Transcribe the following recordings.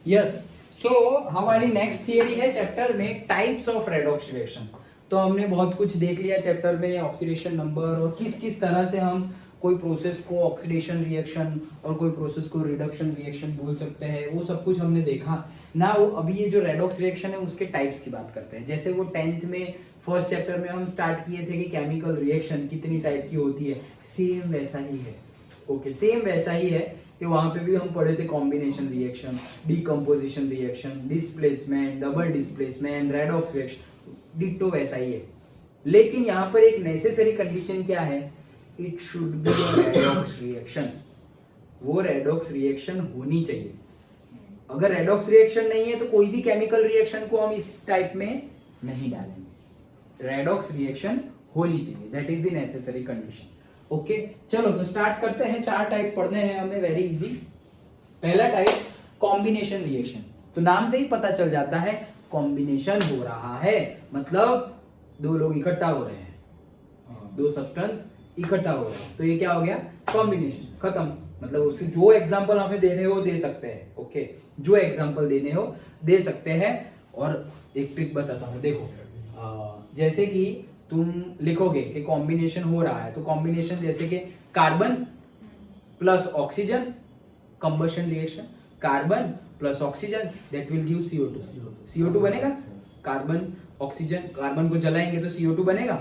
Yes, सो हमारी next theory है chapter में टाइप्स ऑफ रेडॉक्स रिएक्शन। तो हमने बहुत कुछ देख लिया चैप्टर में, ऑक्सीडेशन नंबर और किस किस तरह से हम कोई प्रोसेस को ऑक्सीडेशन रिएक्शन और कोई प्रोसेस को रिडक्शन रिएक्शन बोल सकते हैं, वो सब कुछ हमने देखा ना। अभी ये जो रेडॉक्स रिएक्शन है उसके टाइप्स की बात करते हैं। जैसे वो 10th में फर्स्ट चैप्टर में हम स्टार्ट किए थे कि केमिकल रिएक्शन कितनी टाइप की होती है, सेम वैसा ही है। ओके, सेम वैसा ही है कि वहां पे भी हम पढ़े थे combination reaction, decomposition reaction, displacement, double displacement, redox reaction, ditto वैसा ही है। लेकिन यहाँ पर एक नेसेसरी कंडीशन क्या है, it should be redox reaction. वो रेडॉक्स रिएक्शन होनी चाहिए। अगर रेडॉक्स रिएक्शन नहीं है तो कोई भी केमिकल रिएक्शन को हम इस टाइप में नहीं डालेंगे। रेडॉक्स रिएक्शन होनी चाहिए, that is the necessary condition. Okay, चलो तो स्टार्ट करते हैं। 4 टाइप पढ़ने हैं हमें, वेरी इजी। पहला टाइप कॉम्बिनेशन रिएक्शन। तो नाम से ही पता चल जाता है कॉम्बिनेशन हो रहा है, मतलब 2 लोग इकट्ठा हो रहे हैं, 2 सब्सटेंस इकट्ठा हो रहे हैं, तो ये क्या हो गया, कॉम्बिनेशन, खत्म। मतलब उसके जो एग्जांपल हमें देने हो दे सकते हैं। ओके, जो एग्जांपल देने हो दे सकते हैं। और एक ट्रिक बताता हूँ, देखो जैसे कि तुम लिखोगे कि कॉम्बिनेशन हो रहा है, तो कॉम्बिनेशन जैसे कि carbon plus oxygen, combustion reaction, carbon plus oxygen that will give CO2। CO2 बनेगा, कार्बन ऑक्सीजन, कार्बन को जलाएंगे तो CO2 बनेगा।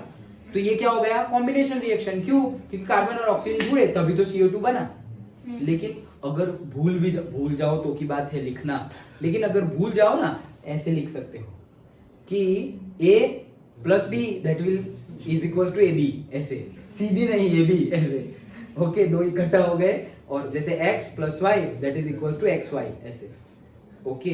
तो ये क्या हो गया, कॉम्बिनेशन रिएक्शन। क्यों, क्योंकि कार्बन और ऑक्सीजन जुड़े तभी तो CO2 बना। लेकिन अगर भूल जाओ तो की बात है लिखना, लेकिन अगर भूल जाओ ना, ऐसे लिख सकते हो कि A plus B that will is equal to AB, ऐसे CB नहीं AB, ऐसे। ओके, 2 इकट्ठा हो गए, और जैसे X plus Y that is equal to XY, ऐसे। ओके,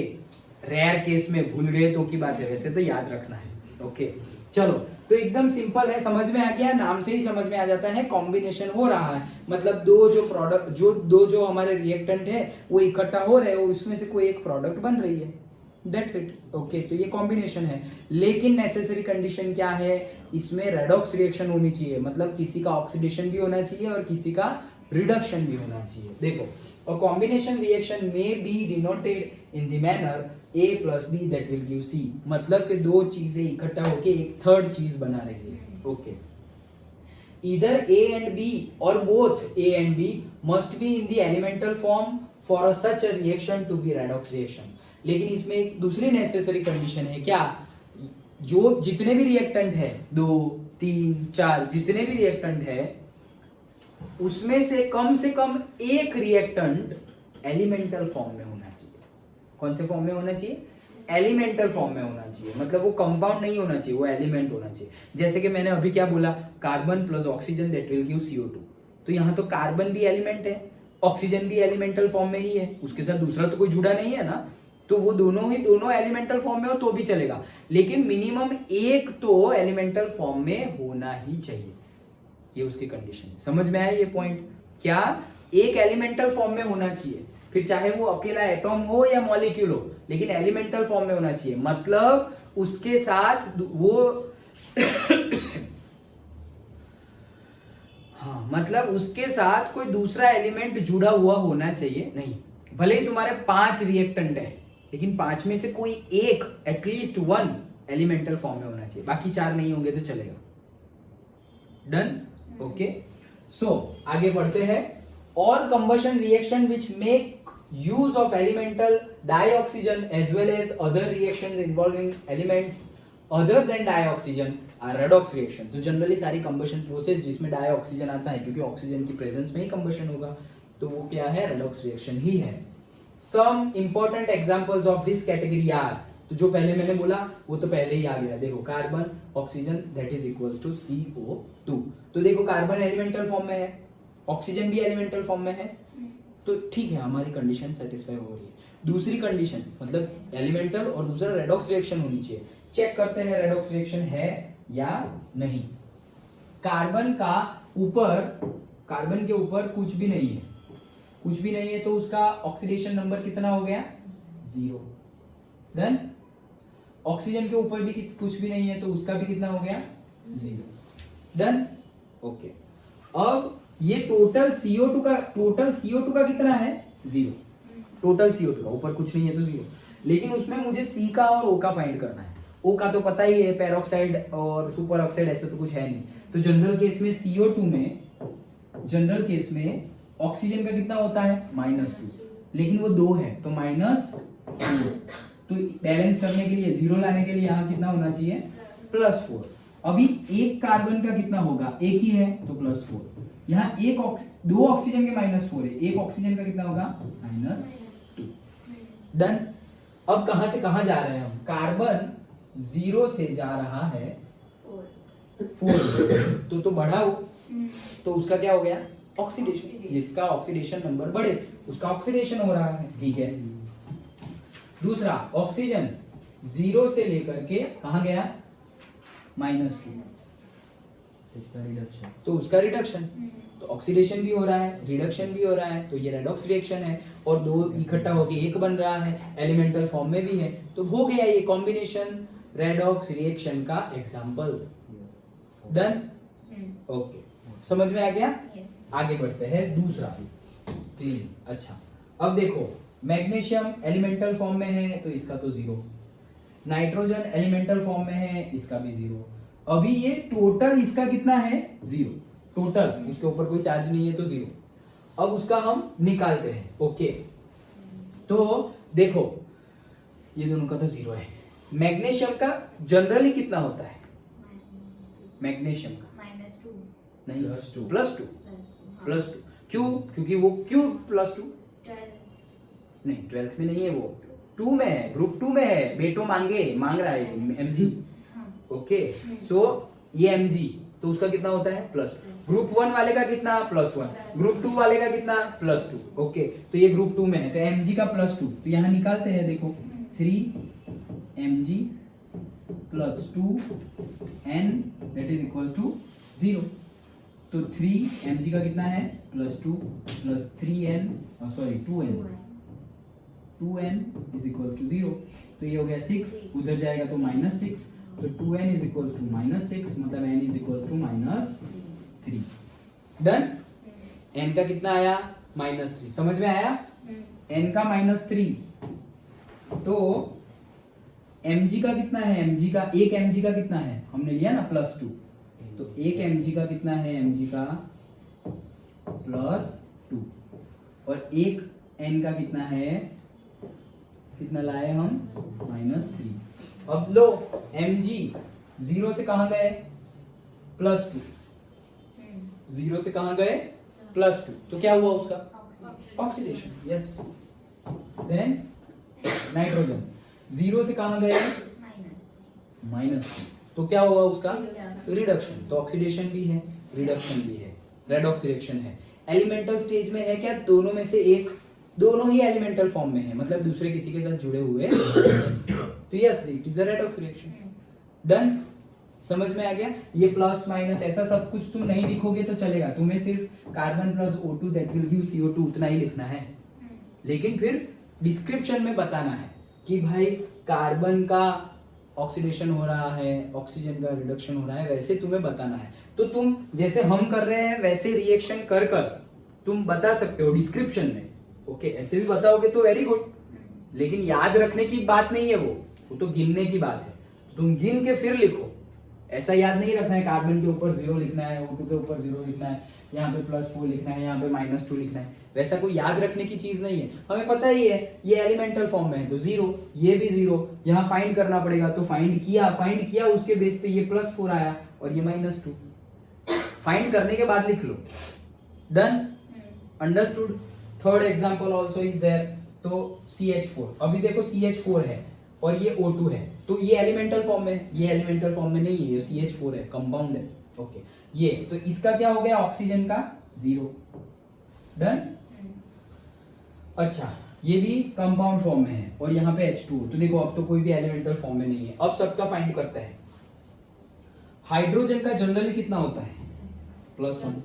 रेयर केस में भूल गए तो की बात है, वैसे तो याद रखना है। ओके, चलो तो एकदम सिंपल है, समझ में आ गया, नाम से ही समझ में आ जाता है कॉम्बिनेशन हो रहा है। मतलब दो जो हमारे रिएक्टेंट है वो इकट्ठा हो रहे हैं, उसमें से कोई एक प्रोडक्ट बन रही है, दैट्स इट। ओके, तो ये कॉम्बिनेशन है। लेकिन नेसेसरी कंडीशन क्या है, इसमें रेडॉक्स रिएक्शन होनी चाहिए, मतलब किसी का ऑक्सीडेशन भी होना चाहिए और किसी का रिडक्शन भी होना चाहिए। देखो, और कॉम्बिनेशन रिएक्शन में be denoted in the manner A plus B that will give C, मतलब कि 2 चीजें इकट्ठा होके एक थर्ड चीज बना रही है। Okay, either A and B or both A and B must be in the elemental form for such a reaction to be redox reaction। लेकिन इसमें एक दूसरी नेसेसरी कंडीशन है, क्या, जो जितने भी रिएक्टेंट है, 2 3 4 जितने भी रिएक्टेंट है, उसमें से कम एक रिएक्टेंट एलिमेंटल फॉर्म में होना चाहिए। कौन से फॉर्म में होना चाहिए, एलिमेंटल फॉर्म में होना चाहिए, मतलब वो कंपाउंड नहीं होना चाहिए, वो एलिमेंट होना चाहिए। जैसे कि मैंने अभी क्या बोला, carbon plus oxygen that will give CO2। तो यहाँ तो कार्बन भी एलिमेंट है, ऑक्सीजन भी एलिमेंटल फॉर्म में ही है, उसके साथ दूसरा तो कोई जुड़ा नहीं है ना, तो वो दोनों एलिमेंटल फॉर्म में हो तो भी चलेगा, लेकिन मिनिमम एक तो एलिमेंटल फॉर्म में होना ही चाहिए। ये उसकी कंडीशन है। समझ में आया ये पॉइंट, क्या, एक एलिमेंटल फॉर्म में होना चाहिए, फिर चाहे वो अकेला एटॉम हो या मॉलिक्यूल हो, लेकिन एलिमेंटल फॉर्म में होना चाहिए। मतलब उसके साथ वो हाँ, मतलब उसके साथ कोई दूसरा एलिमेंट जुड़ा हुआ होना चाहिए। नहीं, भले ही तुम्हारे 5 रिएक्टेंट है, लेकिन 5 में से कोई एक, एटलीस्ट 1 एलिमेंटल फॉर्म में होना चाहिए, बाकी 4 नहीं होंगे तो चलेगा। डन। ओके, सो आगे बढ़ते हैं। और combustion reaction which make use of elemental dioxygen as well as other reactions involving elements other than dioxygen are redox reaction. तो जनरली सारी कंबशन प्रोसेस जिसमें डाइऑक्सीजन आता है, क्योंकि ऑक्सीजन की प्रेजेंस में ही कंबशन होगा, तो वो क्या है, रेडॉक्स रिएक्शन ही है। Some important examples of this category are, तो जो पहले मैंने बोला वो तो पहले ही आ गया। देखो, carbon oxygen that is equals to CO2। तो देखो, कार्बन एलिमेंटल फॉर्म में है, ऑक्सीजन भी एलिमेंटल फॉर्म में है, तो ठीक है, हमारी कंडीशन सेटिस्फाई हो रही है। दूसरी कंडीशन मतलब एलिमेंटल और दूसरा रेडॉक्स रिएक्शन होनी चाहिए। चेक करते हैं रेडॉक्स रिएक्शन है या नहीं। कार्बन के ऊपर कुछ भी नहीं है, तो उसका ऑक्सीडेशन नंबर कितना हो गया, 0। डन। ऑक्सीजन के ऊपर भी कुछ भी नहीं है, तो उसका भी कितना हो गया, 0। डन। ओके, अब ये टोटल CO2 का कितना है, 0। टोटल CO2 का, ऊपर कुछ नहीं है तो 0। लेकिन उसमें मुझे C का और O का फाइंड करना है। O का तो पता ही है, पेरोक्साइड और सुपर ऑक्साइड ऐसा तो कुछ है नहीं। तो जनरल केस में CO2 में, जनरल केस में ऑक्सीजन का कितना होता है -2, लेकिन वो 2 है तो -4। तो बैलेंस करने के लिए, 0 लाने के लिए यहाँ कितना होना चाहिए +4। अभी एक कार्बन का कितना होगा, एक ही है तो +4। यहाँ दो ऑक्सीजन के -4 है, एक ऑक्सीजन का कितना होगा -2। डन। अब कहां से कहां जा रहे हैं हम, कार्बन 0 से जा रहा है 4 तो बढ़ाओ, तो उसका क्या हो गया ऑक्सीडेशन। जिसका ऑक्सीडेशन नंबर बढ़े उसका ऑक्सीडेशन हो रहा है, ठीक है। दूसरा, ऑक्सीजन 0 से लेकर के कहां गया -2, इसका रिडक्शन, तो उसका रिडक्शन। तो ऑक्सीडेशन भी हो रहा है, रिडक्शन भी हो रहा है, तो ये रेडॉक्स रिएक्शन है। और दो इकट्ठा होके एक बन रहा है, एलिमेंटल फॉर्म में भी है, तो हो गया ये कॉम्बिनेशन रेडॉक्स रिएक्शन का एग्जांपल। डन। ओके, समझ में आ गया। आगे बढ़ते हैं, दूसरा क्लीन। अच्छा, अब देखो मैग्नीशियम एलिमेंटल फॉर्म में है तो इसका तो 0, नाइट्रोजन एलिमेंटल फॉर्म में है इसका भी 0। अभी ये टोटल इसका कितना है 0, टोटल उसके ऊपर कोई चार्ज नहीं है तो 0। अब उसका हम निकालते हैं। ओके, तो देखो ये दोनों का तो 0 है। मैग्नीशियम का जनरली कितना होता है, मैग्नीशियम का नहीं +2 क्यों, क्योंकि वो क्यों +2 नहीं 12th में नहीं है, वो 2 में है, ग्रुप 2 में है। बेटो मांग रहा है mg। ओके, सो ये mg तो उसका कितना होता है +2। ग्रुप 1 वाले का कितना +1, ग्रुप 2 वाले का कितना +2। ओके, तो ये ग्रुप 2 में है तो mg का +2, तो यहाँ निकालते हैं। देखो 3mg + 2n that is equals to 0। तो 3mg का कितना है +2 + 3n sorry 2n is equals to 0। तो ये हो गया 6, उधर जाएगा तो -6, तो 2n इज इक्वल्स टू -6, मतलब n is equals to -3। Done. n का कितना आया -3, समझ में आया। n का -3, तो mg का कितना है, mg का एक mg का कितना है, हमने लिया ना +2, तो एक mg का कितना है, mg का +2, और एक n का कितना है, कितना लाए हम -3। अब लो mg 0 से कहां गए +2, 0 से कहां गए +2, तो क्या हुआ उसका ऑक्सीडेशन। यस। देन नाइट्रोजन 0 से कहां गए -3, तो क्या हुआ उसका रिडक्शन। तो ऑक्सीडेशन भी है, रिडक्शन भी है, रेडॉक्स रिएक्शन है। एलिमेंटल स्टेज में है क्या, दोनों में से एक, दोनों ही एलिमेंटल फॉर्म में है, मतलब दूसरे किसी के साथ जुड़े हुए तो yes it is a redox reaction. Done. समझ में आ गया। ये प्लस माइनस ऐसा सब कुछ तुम नहीं लिखोगे तो चलेगा, तुम्हें सिर्फ carbon + O2 that will give CO2 उतना ही लिखना है। लेकिन फिर डिस्क्रिप्शन में बताना है कि भाई कार्बन का ऑक्सीडेशन हो रहा है, ऑक्सीजन का रिडक्शन हो रहा है, वैसे तुम्हें बताना है। तो तुम जैसे हम कर रहे हैं वैसे रिएक्शन कर कर तुम बता सकते हो डिस्क्रिप्शन में। ओके, ऐसे भी बताओगे तो वेरी गुड, लेकिन याद रखने की बात नहीं है, वो तो गिनने की बात है। तुम गिन के फिर लिखो, ऐसा याद नहीं रखना है कार्बन के ऊपर 0 लिखना है, O2 के ऊपर 0 लिखना है, यहाँ पे +4 लिखना है, यहाँ पे -2 लिखना है, वैसा कोई याद रखने की चीज नहीं है। हमें पता ही है ये एलिमेंटल फॉर्म में है तो 0, ये भी 0, यहाँ फाइंड करना पड़ेगा तो फाइंड किया, उसके बेस पे ये +4 आया और ये -2, फाइंड करने के बाद लिख लो। Done. Understood. Third example also is there, तो CH4। अभी देखो CH4 है और ये O2 है, तो ये एलिमेंटल फॉर्म में है, ये एलिमेंटल फॉर्म में नहीं है, ये CH4 है, कंपाउंड है। ओके, ये तो इसका क्या हो गया ऑक्सीजन का 0। डन। अच्छा, ये भी कंपाउंड फॉर्म में है और यहाँ पे H2, तो देखो अब तो कोई भी एलिमेंटल फॉर्म में नहीं है। अब सबका फाइंड करते हैं। हाइड्रोजन का जनरली कितना होता है +1,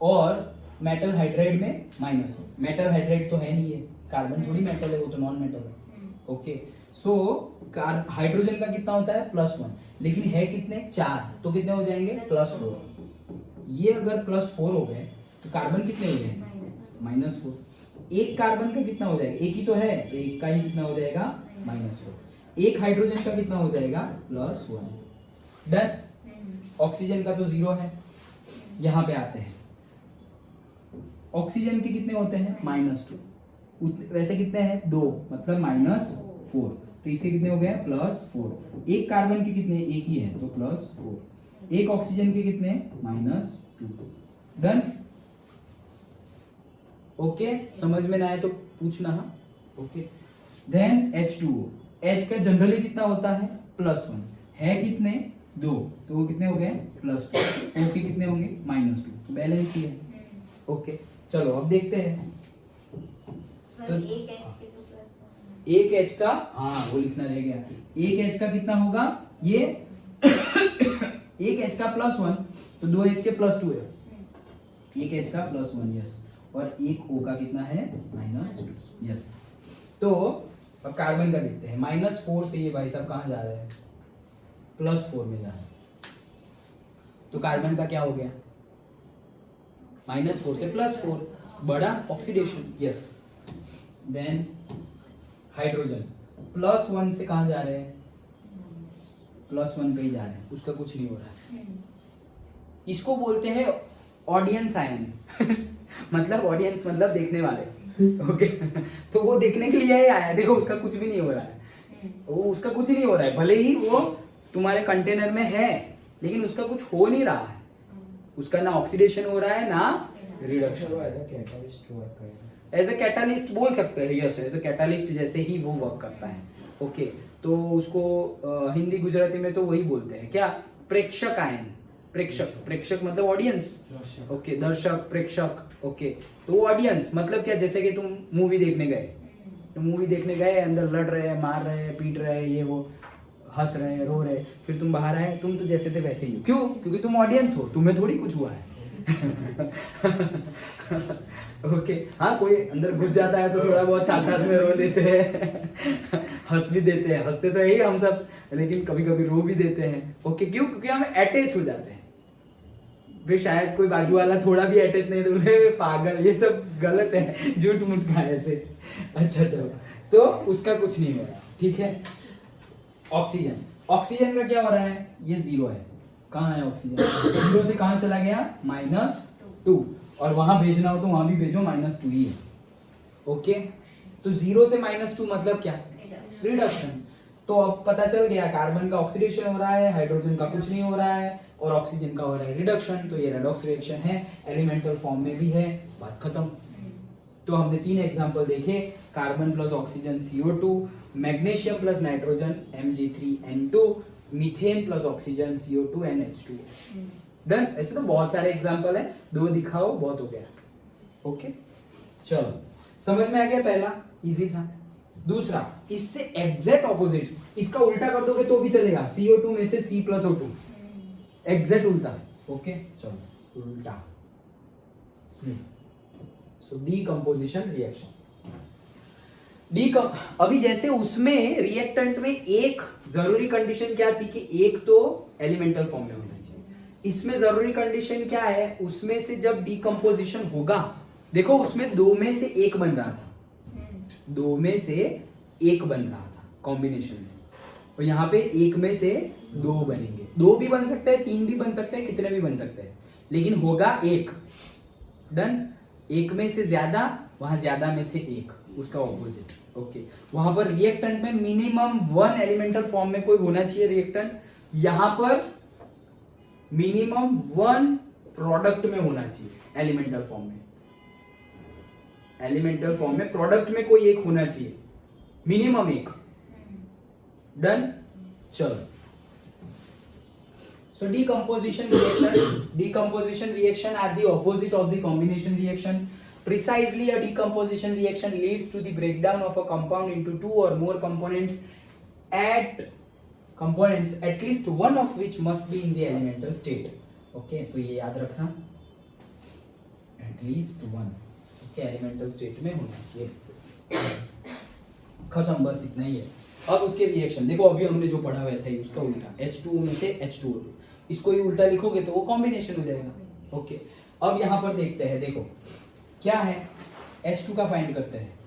और मेटल हाइड्राइड में -1। मेटल हाइड्राइड तो है नहीं है, कार्बन थोड़ी मेटल है, वो तो नॉन मेटल है। ओके, सो हाइड्रोजन का कितना होता है +1, लेकिन है कितने 4, तो कितने हो जाएंगे +4। ये अगर +4 हो गए तो कार्बन कितने हो गए -4। एक कार्बन का कितना हो जाएगा, एक ही तो है तो एक का ही कितना हो जाएगा -4। एक हाइड्रोजन का कितना हो जाएगा +1। डन। ऑक्सीजन का तो 0 है। यहाँ पे आते हैं, ऑक्सीजन के कितने होते हैं -2, वैसे कितने हैं 2, मतलब -4, तो इसके कितने हो गए +4। एक कार्बन के कितने, एक ही है तो +4। एक ऑक्सीजन के कितने -2। डन। ओके, समझ में ना आए तो पूछना। हाँ ओके। देन H2O, H का जनरली कितना होता है +1, है कितने 2, तो वो कितने हो गए +2। O के कितने होंगे -2, तो बैलेंस ही है। ओके चलो अब देखते हैं। सर एक H के तो +1, एक H का, हाँ वो लिखना रह गया, एक H का कितना होगा ये एक H का +1 तो 2 H के +2 है, एक H का +1 यस, और एक O का कितना है -2 यस। तो अब कार्बन का देखते हैं, -4 से ये भाई साहब कहाँ जा रहे हैं +4 में जा रहे हैं, तो कार्बन का क्या हो गया -4 से +4, बड़ा ऑक्सीडेशन यस। देन हाइड्रोजन +1 से कहाँ जा रहे हैं +1 पे ही जा रहे हैं, उसका कुछ नहीं हो रहा है। इसको बोलते हैं ऑडियंस आयन मतलब ऑडियंस मतलब देखने वाले। ओके तो वो देखने के लिए ही आया, देखो उसका कुछ भी नहीं हो रहा है, वो उसका कुछ नहीं हो रहा है, भले ही वो तुम्हारे कंटेनर में है लेकिन उसका कुछ हो नहीं रहा है, उसका ना ऑक्सीडेशन हो रहा है ना रिडक्शन। एज ए कैटालिस्ट बोल सकते हैं, यस एज ए कैटालिस्ट जैसे ही वो वर्क करता है। ओके तो उसको हिंदी गुजराती में तो वही बोलते हैं क्या, प्रेक्षक आयन। प्रेक्षक, प्रेक्षक मतलब ऑडियंस, ओके दर्शक प्रेक्षक। ओके तो ऑडियंस मतलब क्या, जैसे कि तुम मूवी देखने गए, तो मूवी देखने गए, अंदर लड़ रहे हैं, मार रहे हैं, पीट रहे हैं, ये वो हंस रहे हैं, रो रहे हैं, फिर तुम बाहर आए, तुम तो जैसे थे वैसे ही हो। क्यों? क्योंकि तुम ऑडियंस हो, तुम्हें थोड़ी कुछ हुआ है। ओके हाँ, कोई अंदर घुस जाता है तो थोड़ा बहुत साथ साथ में रो देते हैं, हंस भी देते हैं, हंसते तो यही हम सब, लेकिन कभी कभी रो भी देते हैं। ओके क्यों? क्योंकि हम अटैच हो जाते हैं। फिर शायद कोई बाजू वाला थोड़ा भी अटैच नहीं तो पागल, ये सब गलत है, झूठ मूठ का ऐसे। अच्छा चलो, तो उसका कुछ नहीं हो रहा, ठीक है। ऑक्सीजन, ऑक्सीजन का क्या हो रहा है, ये 0 है। कहाँ है ऑक्सीजन? 0 से कहाँ चला गया -2, और वहां भेजना हो तो वहां भी भेजो -2 ही है। ओके तो 0 से -2 मतलब क्या, रिडक्शन। तो अब पता चल गया, कार्बन का ऑक्सीडेशन हो रहा है, हाइड्रोजन का कुछ नहीं हो रहा है, और ऑक्सीजन का हो रहा है रिडक्शन, तो ये रेडॉक्स रिएक्शन है, एलिमेंटल फॉर्म में भी है, बात खत्म। तो हमने 3 एग्जांपल देखे, carbon plus oxygen CO2, magnesium plus nitrogen Mg3N2, methane plus oxygen CO2 NH2। Done. ऐसे तो बहुत सारे एग्जांपल है, 2 दिखाओ बहुत हो गया। ओके चलो, समझ में आ गया? पहला इजी था। दूसरा, इससे एग्जैक्ट ऑपोजिट, इसका उल्टा कर दोगे तो भी चलेगा, CO2 में से C प्लस O2, एग्जैक्ट उल्टा। ओके चलो उल्टा, सो डीकंपोजिशन रिएक्शन। अभी जैसे उसमें रिएक्टेंट में एक जरूरी कंडीशन क्या थी कि एक तो एलिमेंटल फॉर्म में होना चाहिए, इसमें जरूरी कंडीशन क्या है, उसमें से जब डीकंपोजिशन होगा, देखो उसमें 2 में से 1 बन रहा था, 2 में से 1 बन रहा था कॉम्बिनेशन में, और यहाँ पे 1 में से 2 बनेंगे। 2 भी बन सकते हैं, 3 भी बन सकते हैं, कितने भी बन सकते हैं, लेकिन होगा 1। डन। 1 में से ज्यादा, वहां ज्यादा में से 1, उसका ऑपोजिट। ओके वहां पर रिएक्टेंट में मिनिमम 1 एलिमेंटल फॉर्म में कोई होना चाहिए रिएक्टेंट, यहां पर मिनिमम 1 प्रोडक्ट में होना चाहिए, एलिमेंटल फॉर्म में, एलिमेंटल फॉर्म में प्रोडक्ट में कोई एक होना चाहिए, मिनिमम 1। डन। चलो, so decomposition reaction are the opposite of the combination reaction. Precisely, a decomposition reaction leads to the breakdown of a compound into 2 or more components, at least one of which must be in the elemental state. Okay, तो ये याद रखना, at least one, okay, elemental state में होना चाहिए। खत्म, बस इतना ही है। अब उसके रिएक्शन देखो, अभी हमने जो पढ़ा वैसा ही, उसका उल्टा, H2O में से H2O2, इसको ही उल्टा लिखोगे तो वो कॉम्बिनेशन हो जाएगा। ओके अब यहाँ पर देखते हैं, देखो क्या है, H2 का फाइंड करते हैं।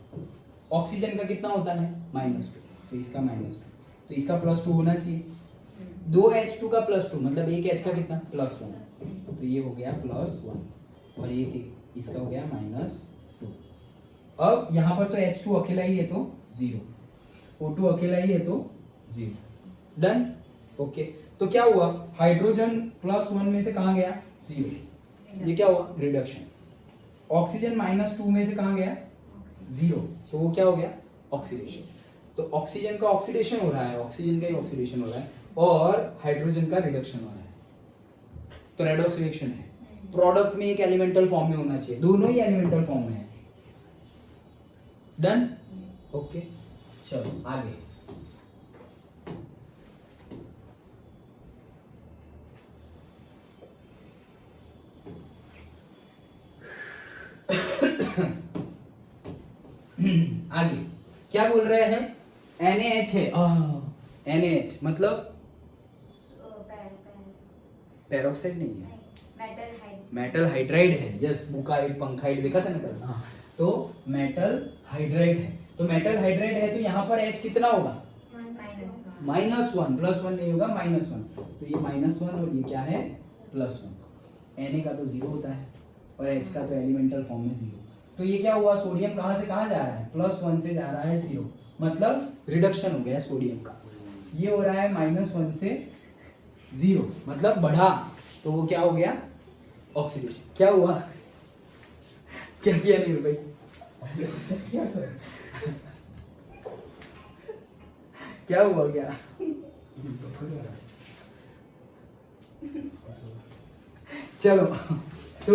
ऑक्सीजन का कितना होता है -2, तो इसका -2, तो इसका +2 होना चाहिए। 2 H2 का +2 मतलब एक H का कितना +1, तो ये हो गया +1 और एक इसका हो गया -2। अब यहाँ पर तो H2 अकेला ही है तो 0, O2 अकेला ही है तो 0। डन। ओके, तो क्या हुआ, हाइड्रोजन +1 में से कहाँ गया 0, ये क्या हुआ रिडक्शन। ऑक्सीजन -2 में से कहाँ गया 0, तो वो क्या हो गया ऑक्सीडेशन। तो ऑक्सीजन का ऑक्सीडेशन हो रहा है, ऑक्सीजन का ही ऑक्सीडेशन हो रहा है और हाइड्रोजन का रिडक्शन हो रहा है, तो रेडॉक्स रिएक्शन है। प्रोडक्ट में एक एलिमेंटल फॉर्म में होना चाहिए, दोनों ही एलिमेंटल फॉर्म में है। डन। ओके, चलो आगे। आगे क्या बोल रहे हैं, NaH है। NaH मतलब पेरोक्साइड नहीं है, मेटल हाइड्राइड है। यस, बुकाइड पंखाइड देखा था ना कल। हाँ, तो मेटल हाइड्राइड है। तो मेटल हाइड्राइड है तो यहाँ पर H कितना होगा -1, +1 नहीं होगा -1, तो ये -1 और ये क्या है +1। Na का तो 0 होता है और H का तो एलिमेंटल फॉर्म में 0, तो ये क्या हुआ, सोडियम कहाँ से कहाँ जा रहा है +1 से जा रहा है 0, मतलब रिडक्शन हो गया सोडियम का। ये हो रहा है -1 से 0 मतलब बढ़ा, तो वो क्या हो गया ऑक्सीडेशन। क्या हुआ, क्या किया नील भाई क्या सर क्या हुआ क्या चलो, तो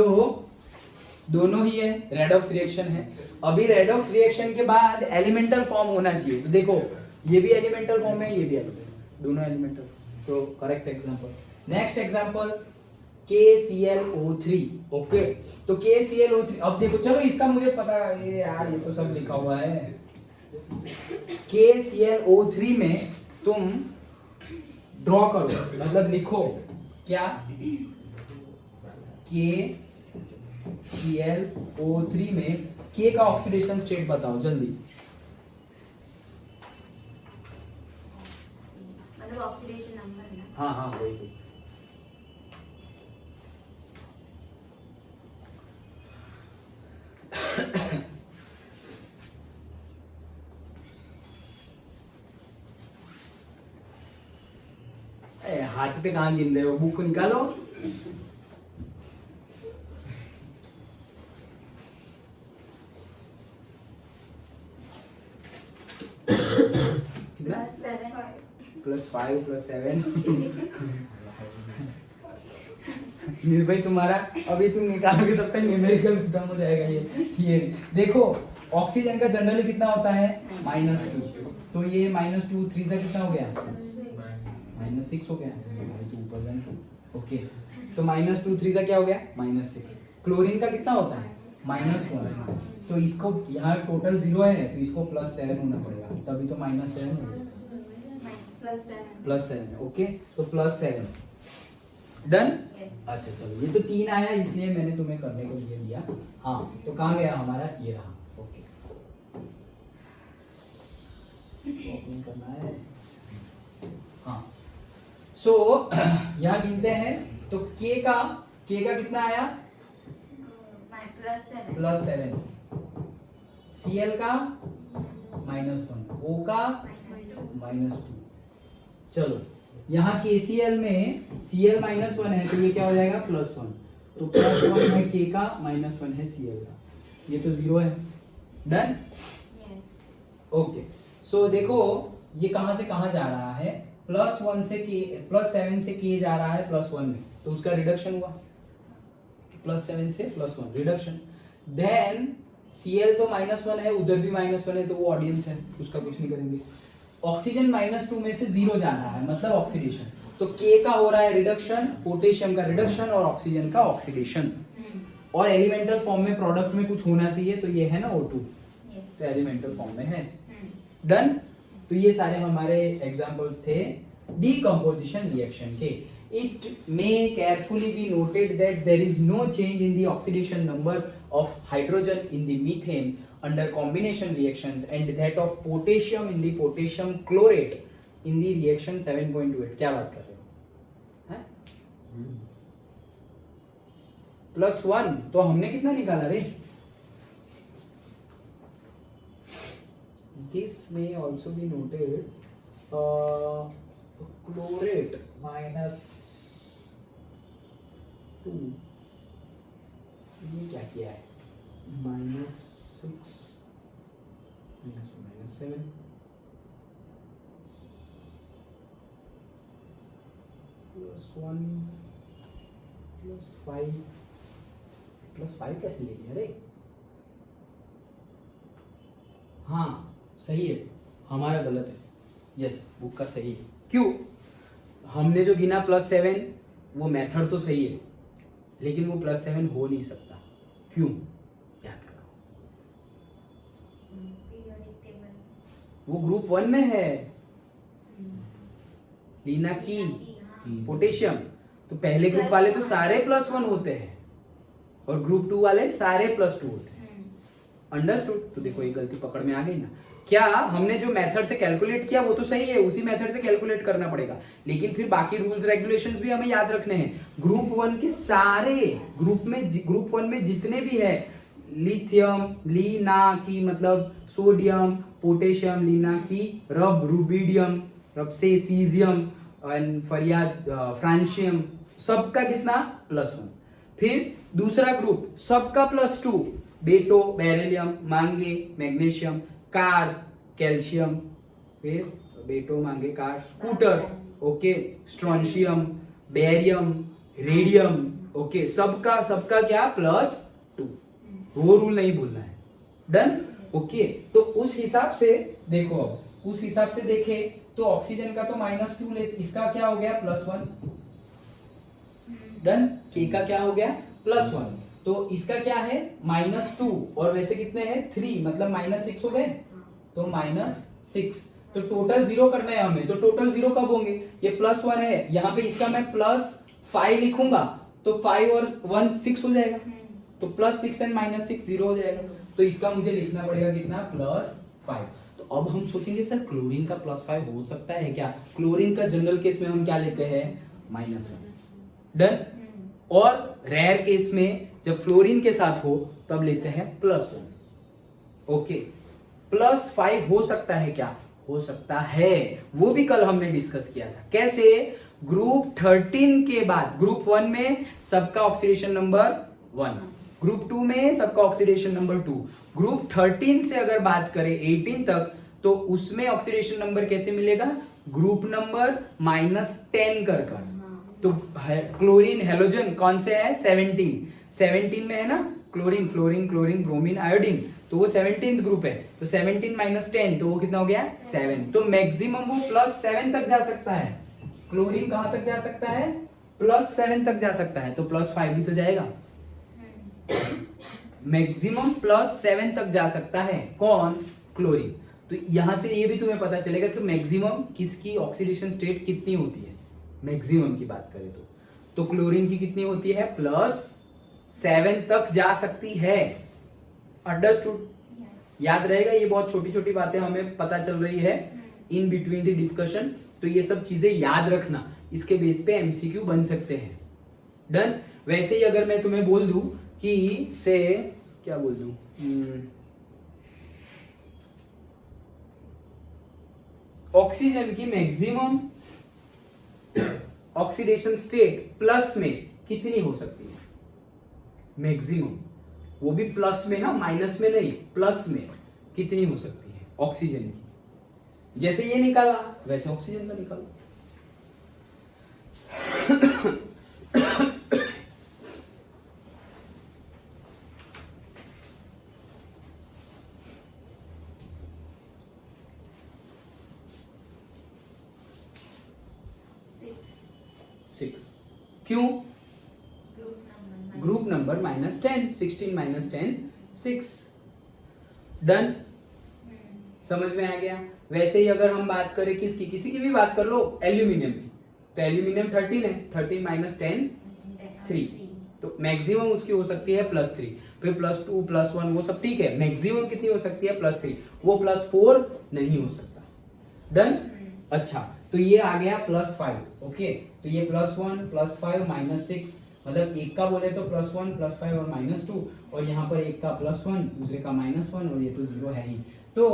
दोनों ही है, रेडॉक्स रिएक्शन है। अभी रेडॉक्स रिएक्शन के बाद एलिमेंटल फॉर्म होना चाहिए, तो देखो ये भी एलिमेंटल फॉर्म है, ये भी एलिमेंटल, दोनों एलिमेंटल, तो correct example. Next example KClO3। Okay, तो KClO3, अब देखो चलो इसका मुझे पता है यार, ये तो सब लिखा हुआ है। KClO3 में तुम ड्रॉ करो, मतलब लिखो क्या, KClO3 में K का ऑक्सीडेशन स्टेट बताओ जल्दी। मतलब ऑक्सीडेशन नंबर ना। हाँ हाँ वही। हाथ पे कहाँ गिन रहे हो, बुक निकालो। +5 +7 निर्भय तुम्हारा, अभी तुम निकालोगे तब तक न्यूमेरिकल खत्म हो जाएगा ये थियरी। देखो ऑक्सीजन का जनरली कितना होता है -2, तो ये -2 3 से कितना हो गया -6 हो गया, ओके, तो -2 3 से क्या हो गया -6। क्लोरीन का कितना होता है -1, तो इसको यहाँ टोटल 0 है तो इसको +7 होना पड़ेगा, तभी तो -7 हो गया, +7। ओके, तो +7 डन। अच्छा चलो, ये तो 3 आया इसलिए मैंने तुम्हें करने को ये दिया। हाँ, तो कहाँ गया हमारा, ये रहा। ओके, ओपन करना है। हाँ, सो यहाँ गिनते हैं, तो K का कितना आया +7, Cl का -1, O का -2। चलो यहाँ KCl में Cl -1 है तो ये क्या हो जाएगा +1, तो +1 है K का, -1 है Cl का, ये तो 0 है। डन। ओके, सो देखो ये कहाँ से कहाँ जा रहा है, +1 से K, +7 से K जा रहा है +1 में, तो उसका रिडक्शन हुआ, +7 से +1 रिडक्शन। देन Cl तो -1 है, उधर भी -1 है, तो वो ऑडियंस है, उसका कुछ नहीं करेंगे। ऑक्सीजन -2 में से 0 जा रहा है, मतलब ऑक्सीडेशन, तो K का हो रहा है रिडक्शन, पोटेशियम का रिडक्शन और ऑक्सीजन का ऑक्सीडेशन। और एलिमेंटल फॉर्म में प्रोडक्ट में कुछ होना चाहिए, तो ये है ना O2, तो एलिमेंटल फॉर्म में है। डन। तो ये सारे हमारे एग्जांपल्स थे डीकंपोजिशन रिएक्शन के। It may carefully be noted that there is no change in the oxidation number of hydrogen in the methane under combination reactions and that of potassium in the potassium chlorate in the reaction 7.28. क्या बात कर रहे हो हैं? +1 तो हमने कितना निकाला रे? This may also be noted chlorate -2 ये क्या किया है -6 -7 +1 +5 कैसे ले लिया रे? हाँ सही है, हमारा गलत है। यस बुक का सही है। क्यों? हमने जो गिना +7 वो मेथड तो सही है लेकिन वो +7 हो नहीं सकता। क्यों? याद करो। पीरियोडिक टेबल वो ग्रुप 1 में है लीना की पोटेशियम। तो पहले ग्रुप वाले तो सारे +1 होते हैं और ग्रुप 2 वाले सारे +2 होते हैं। अंडरस्टूड? तो देखो ये गलती पकड़ में आ गई ना। क्या हमने जो मेथड से कैलकुलेट किया वो तो सही है, उसी मेथड से कैलकुलेट करना पड़ेगा, लेकिन फिर बाकी रूल्स रेगुलेशंस भी हमें याद रखने हैं। ग्रुप 1 के सारे ग्रुप 1 में जितने भी है लिथियम लीना की मतलब सोडियम पोटेशियम लीना की रुबिडियम रब से सीजियम एंड फरियाद फ्रांशियम सबका कितना +1। फिर दूसरा ग्रुप सबका +2 बेटो बेरिलियम मांगे मैग्नीशियम कार कैल्शियम फिर बेटो मांगे car scooter okay strontium barium radium okay सबका क्या +2। वो रूल नहीं भूलना है। Done okay. तो उस हिसाब से देखो, अब उस हिसाब से देखे तो ऑक्सीजन का तो -2 ले, इसका क्या हो गया +1। डन। के का क्या हो गया +1 तो इसका क्या है -2 और वैसे कितने हैं 3 मतलब -6 हो गए तो -6 तो टोटल 0 करना है हमें। तो टोटल 0 कब होंगे? ये +1 है यहाँ पे इसका मैं +5 लिखूंगा तो 5 और 1 6 हो जाएगा तो +6 एंड -6 0 हो जाएगा। तो इसका मुझे लिखना पड़ेगा कितना +5। तो अब हम सोचेंगे सर क्लोरीन का +5 हो सकता है क्या? क्लोरीन का जनरल केस में हम क्या लेते हैं -1। डन। और रेयर केस में जब फ्लोरीन के साथ हो तब लेते हैं +1। ओके +5 हो सकता है क्या? हो सकता है, वो भी कल हमने डिस्कस किया था। कैसे? ग्रुप 13 के बाद ग्रुप 1 में सबका ऑक्सीडेशन नंबर 1 ग्रुप 2 में सबका ऑक्सीडेशन नंबर 2 ग्रुप 13 से अगर बात करें 18 तक तो उसमें ऑक्सीडेशन नंबर कैसे मिलेगा? ग्रुप नंबर -10 कर तो क्लोरीन हेलोजन कौन से है 17 में है ना chlorine fluorine chlorine bromine iodine तो वो 17th ग्रुप है तो 17 - 10 तो वो कितना हो गया 7। तो मैक्सिमम वो +7 तक जा सकता है। क्लोरीन कहां तक जा सकता है? +7 तक जा सकता है तो +5 भी तो जाएगा। मैक्सिमम +7 तक जा सकता है कौन? क्लोरीन। तो यहां से ये भी तुम्हें पता चलेगा कि मैक्सिमम किसकी ऑक्सीडेशन स्टेट कितनी होती है। मैक्सिमम की बात करें तो क्लोरीन की कितनी होती है? +7 तक जा सकती है। अंडरस्टूड? याद रहेगा, ये बहुत छोटी छोटी बातें हमें पता चल रही है इन बिटवीन द डिस्कशन। तो ये सब चीजें याद रखना, इसके बेस पे एमसीक्यू बन सकते हैं। डन। वैसे ही अगर मैं तुम्हें बोल दूं कि से क्या बोल दूं ऑक्सीजन की मैक्सिमम ऑक्सीडेशन स्टेट प्लस में कितनी हो सकती है? मैक्सिमम वो भी प्लस में है, माइनस में नहीं, प्लस में कितनी हो सकती है ऑक्सीजन की? जैसे ये निकाला वैसे ऑक्सीजन का निकालो। सिक्स। क्यों? Group number -10 16 - 10 6। डन। समझ में आ गया? वैसे ही अगर हम बात करें किसकी, किसी की भी बात कर लो, एल्यूमिनियम की, तो एल्यूमिनियम 13 है, 13 - 10 3 तो मैक्सिमम उसकी हो सकती है +3, फिर +2 +1 वो सब ठीक है, मैक्सिमम कितनी हो सकती है +3, वो +4 नहीं हो सकता। डन। अच्छा तो ये आ गया +5। ओके तो ये +1 +5 -6, मतलब एक का बोले तो +1 +5 और -2, और यहाँ पर एक का +1 दूसरे का -1, और ये तो 0 है ही। तो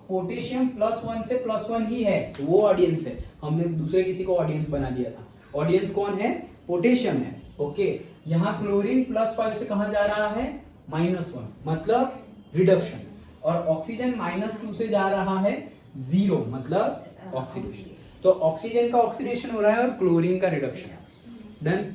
पोटेशियम +1 से +1 ही है, तो वो ऑडियंस है। हमने दूसरे किसी को ऑडियंस बना दिया था। ऑडियंस कौन है? पोटेशियम है। ओके यहाँ क्लोरीन +5 से कहाँ जा रहा है? -1, मतलब रिडक्शन, और ऑक्सीजन -2 से जा रहा है 0, मतलब ऑक्सीडेशन। तो ऑक्सीजन का ऑक्सीडेशन हो रहा है और क्लोरीन का रिडक्शन। डन,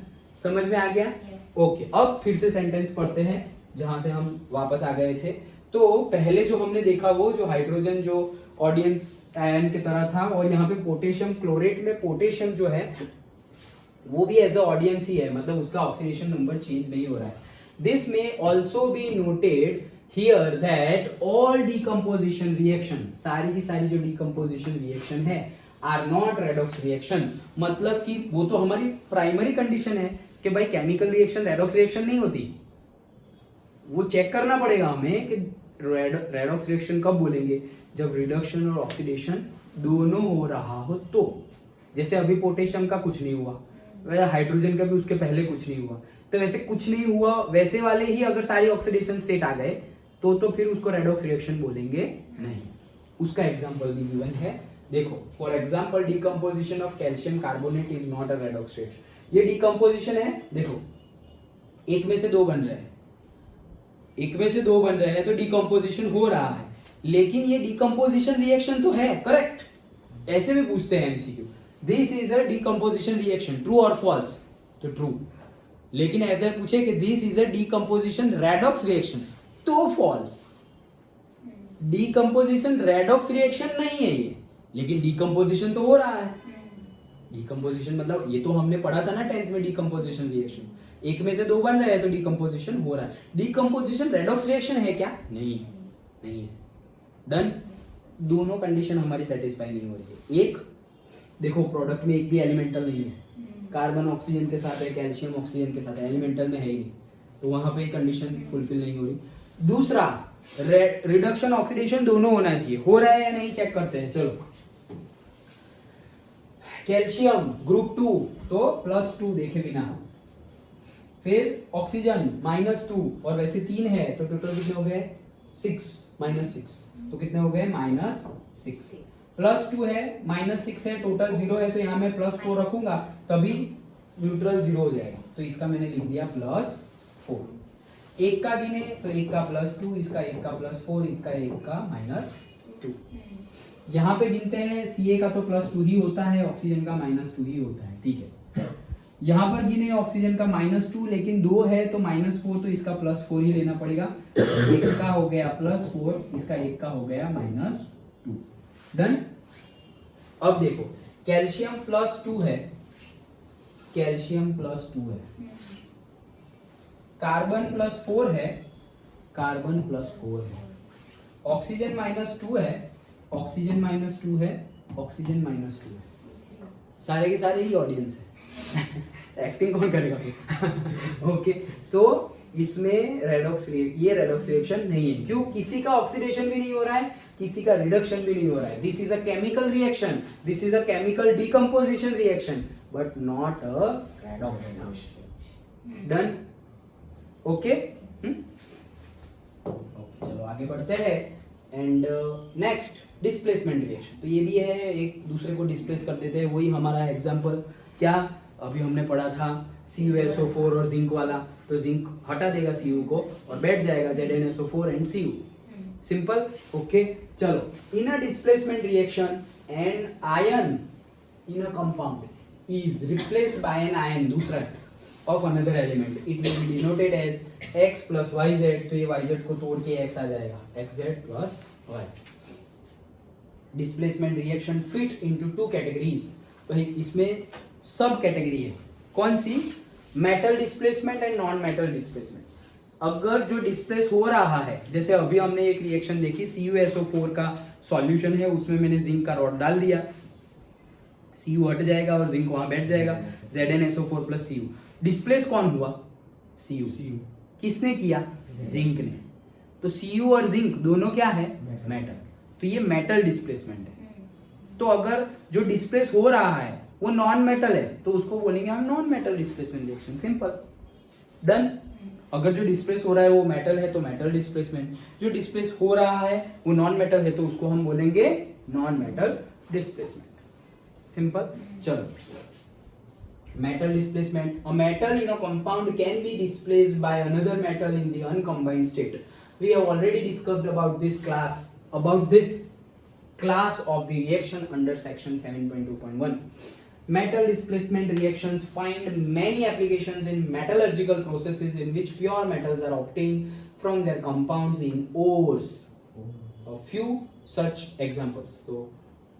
समझ में आ गया? ओके अब फिर से सेंटेंस पढ़ते हैं जहां से हम वापस आ गए थे। तो पहले जो हमने देखा वो जो हाइड्रोजन जो ऑडियंस आयन की तरह था, और यहाँ पे पोटेशियम क्लोरेट में पोटेशियम जो है वो भी एज अ ऑडियंस ही है, मतलब उसका ऑक्सीडेशन नंबर चेंज नहीं हो रहा है। दिस में also be noted here that all decomposition reaction, सारी की सारी जो डिकम्पोजिशन रिएक्शन है आर नॉट रेडॉक्स रिएक्शन, मतलब कि वो तो हमारी प्राइमरी कंडीशन है कि भाई केमिकल रिएक्शन रेडॉक्स रिएक्शन नहीं होती। वो चेक करना पड़ेगा हमें कि रेडॉक्स रिएक्शन कब बोलेंगे, जब रिडक्शन और ऑक्सीडेशन दोनों हो रहा हो तो। जैसे अभी पोटेशियम का कुछ नहीं हुआ, वैसे हाइड्रोजन का भी उसके पहले कुछ नहीं हुआ, तो वैसे कुछ नहीं हुआ वैसे वाले ही अगर सारी ऑक्सीडेशन स्टेट आ गए तो फिर उसको रेडॉक्स रिएक्शन बोलेंगे नहीं। उसका एग्जांपल भी गिवन है, देखो for example decomposition of calcium carbonate is not a redox reaction. ये डिकम्पोजिशन है, देखो एक में से दो बन रहे हैं, एक में से दो बन रहे हैं तो डिकम्पोजिशन हो रहा है, लेकिन ये डिकम्पोजिशन रिएक्शन तो है, करेक्ट? ऐसे भी पूछते हैं MCQ, this is a decomposition reaction, true और फॉल्स? तो ट्रू। लेकिन ऐसे पूछे कि this is a decomposition redox reaction, तो फॉल्स। डिकम्पोजिशन रेडॉक्स रिएक्शन नहीं है ये, लेकिन डिकम्पोजिशन तो हो रहा है। डिकम्पोजिशन मतलब ये तो हमने पढ़ा था ना 10th में, डिकम्पोजिशन रिएक्शन एक में से दो बन रहे हैं तो डिकम्पोजिशन हो रहा है। डिकम्पोजिशन रेडॉक्स रिएक्शन है क्या? नहीं, नहीं है। डन, दोनों कंडीशन हमारी सेटिस्फाई नहीं हो रही है। एक देखो प्रोडक्ट में एक भी एलिमेंटल नहीं है, कार्बन ऑक्सीजन के साथ है, कैल्शियम ऑक्सीजन के साथ है, एलिमेंटल में है ही नहीं, तो वहां पे कंडीशन फुलफिल नहीं हो रही। दूसरा रिडक्शन ऑक्सीडेशन दोनों होना चाहिए, हो रहा है या नहीं चेक करते हैं। चलो कैल्शियम ग्रुप 2 तो +2 देखे बिना, फिर ऑक्सीजन -2 और वैसे 3 है तो टोटल कितने हो गए? 6 -6, तो कितने हो गए? -6। +2 है -6 है, टोटल 0 है, तो यहाँ मैं +4 रखूंगा तभी न्यूट्रल 0 हो जाएगा, तो इसका मैंने लिख दिया +4। एक का गिने तो एक का +2, इसका एक का +4, एक का -2। यहाँ पे गिनते हैं Ca का तो +2 ही होता है, ऑक्सीजन का -2 ही होता है, ठीक है। यहाँ पर गिने ऑक्सीजन का -2, लेकिन 2 है तो -4, तो इसका +4 ही लेना पड़ेगा। एक का हो गया +4, इसका एक का हो गया -2। डन। अब देखो कैल्शियम +2 है, कैल्शियम +2 है, कार्बन +4 है, कार्बन +4 है, ऑक्सीजन -2 है, ऑक्सीजन -2 है, ऑक्सीजन -2 है, सारे के सारे ही ऑडियंस है। एक्टिंग कौन करेगा फिर? ओके तो इसमें रेडॉक्स ये रेडॉक्स रिएक्शन नहीं है, क्यों? किसी का ऑक्सीडेशन भी नहीं हो रहा है, किसी का रिडक्शन भी नहीं हो रहा है। This is a chemical reaction, this is a chemical decomposition reaction, but not a redox reaction. Done, okay? चलो आगे बढ़ते हैं। एंड नेक्स्ट डिस्प्लेसमेंट रिएक्शन, तो ये भी है, एक दूसरे को डिस्प्लेस कर देते हैं, वही हमारा एग्जांपल क्या अभी हमने पढ़ा था CuSO4 और जिंक वाला, तो जिंक हटा देगा Cu को और बैठ जाएगा ZnSO4 and Cu, simple. Okay चलो, in a displacement reaction an ion in a compound is replaced by an ion दूसरा of another element, it will be denoted as x + yz, तो ये yz को तोड़ के x आ जाएगा, xz + y। Displacement reaction fit into 2 categories, भाई इसमें सब कैटेगरी है, कौन सी? Metal displacement and non metal displacement. अगर जो डिस्प्लेस हो रहा है, जैसे अभी हमने एक रिएक्शन देखी, CuSO4 का सॉल्यूशन है, उसमें मैंने जिंक का रॉड डाल दिया, Cu हट जाएगा और जिंक वहां बैठ जाएगा, ZnSO4 + Cu। डिस्प्लेस कौन हुआ? Cu. Cu. किसने किया? जिंक ने. तो Cu और जिंक दोनों क्या है? Metal. मेटल. तो ये मेटल डिस्प्लेसमेंट है. तो अगर जो डिस्प्लेस हो रहा है वो नॉन मेटल है तो उसको बोलेंगे हम non metal displacement reaction. Simple. Done. अगर जो डिस्प्लेस हो रहा है वो मेटल है तो मेटल डिस्प्लेसमेंट. जो डिस्प्लेस हो रहा है वो नॉन मेटल है तो उसको हम बोलेंगे नॉन मेटल डिस्प्लेसमेंट. सिंपल. चलो. Metal displacement. A metal in a compound can be displaced by another metal in the uncombined state. We have already discussed about this class of the reaction under section 7.2.1. Metal displacement reactions find many applications in metallurgical processes in which pure metals are obtained from their compounds in ores. A few such examples. तो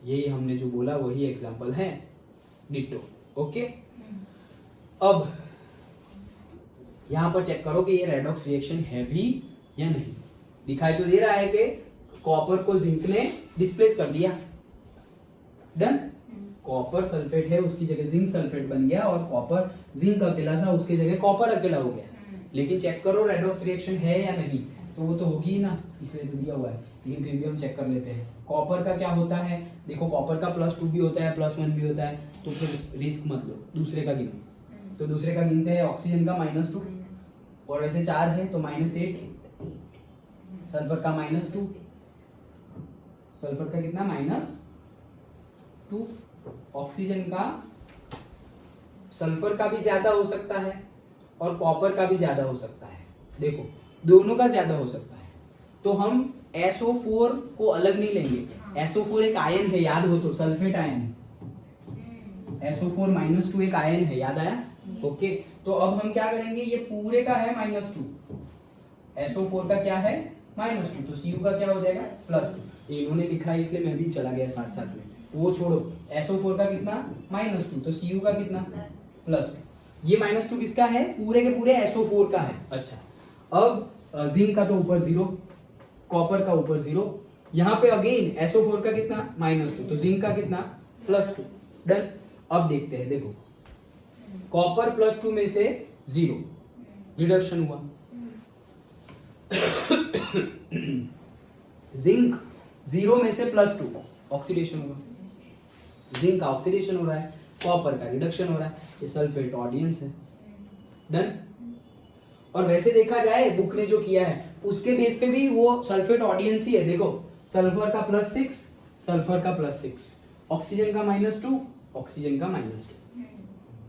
यही हमने जो बोला वही example है. Ditto. Okay. अब यहां पर चेक करो कि ये रेडॉक्स रिएक्शन है भी या नहीं. दिखाई तो दे रहा है कि कॉपर को जिंक ने डिस्प्लेस कर दिया. डन. कॉपर सल्फेट है उसकी जगह जिंक सल्फेट बन गया और कॉपर जिंक अकेला था उसकी जगह कॉपर अकेला हो गया. लेकिन चेक करो रेडॉक्स रिएक्शन है या नहीं. तो वो तो होगी ही ना, इसलिए तो दिया हुआ है. लेकिन फिर भी हम चेक कर लेते हैं. कॉपर का क्या होता है? देखो कॉपर का +2 भी होता है +1 भी होता है. तो फिर रिस्क मत लो, दूसरे का गिनो. तो दूसरे का गिनते हैं. ऑक्सीजन का -2 और वैसे 4 है तो -8. सल्फर का -2. सल्फर का कितना? -2. ऑक्सीजन का सल्फर का भी ज्यादा हो सकता है और कॉपर का भी ज्यादा हो सकता है. देखो दोनों का ज्यादा हो सकता है. तो हम SO4 को अलग नहीं लेंगे. SO4 एक आयन है, याद हो तो, सल्फेट आयन. SO4 -2 एक आयन है, याद आया? ओके. तो अब हम क्या करेंगे, ये पूरे का है -2. SO4 का क्या है? -2. तो Cu का क्या हो जाएगा? +2. इन्होंने लिखा है इसलिए मैं भी चला गया साथ साथ में. वो छोड़ो. SO4 का कितना? -2. तो Cu का कितना? +2. ये -2 किसका है? पूरे के पूरे SO4 का है. अच्छा. अब जिंक का तो ऊपर 0, कॉपर का ऊपर 0. यहाँ पे अगेन SO4 का कितना? -2. तो जिंक का कितना? +2. डन. अब देखते हैं. देखो कॉपर +2 में से 0 रिडक्शन हुआ. जिंक 0 में से +2 ऑक्सीडेशन हुआ. जिंक का ऑक्सीडेशन हो रहा है, कॉपर का रिडक्शन हो रहा है. ये सल्फेट ऑडियंस है. डन. और वैसे देखा जाए बुक ने जो किया है उसके बेस पे भी वो सल्फेट ऑडियंस ही है. देखो सल्फर का +6, सल्फर का +6, ऑक्सीजन का -2, ऑक्सीजन का -2.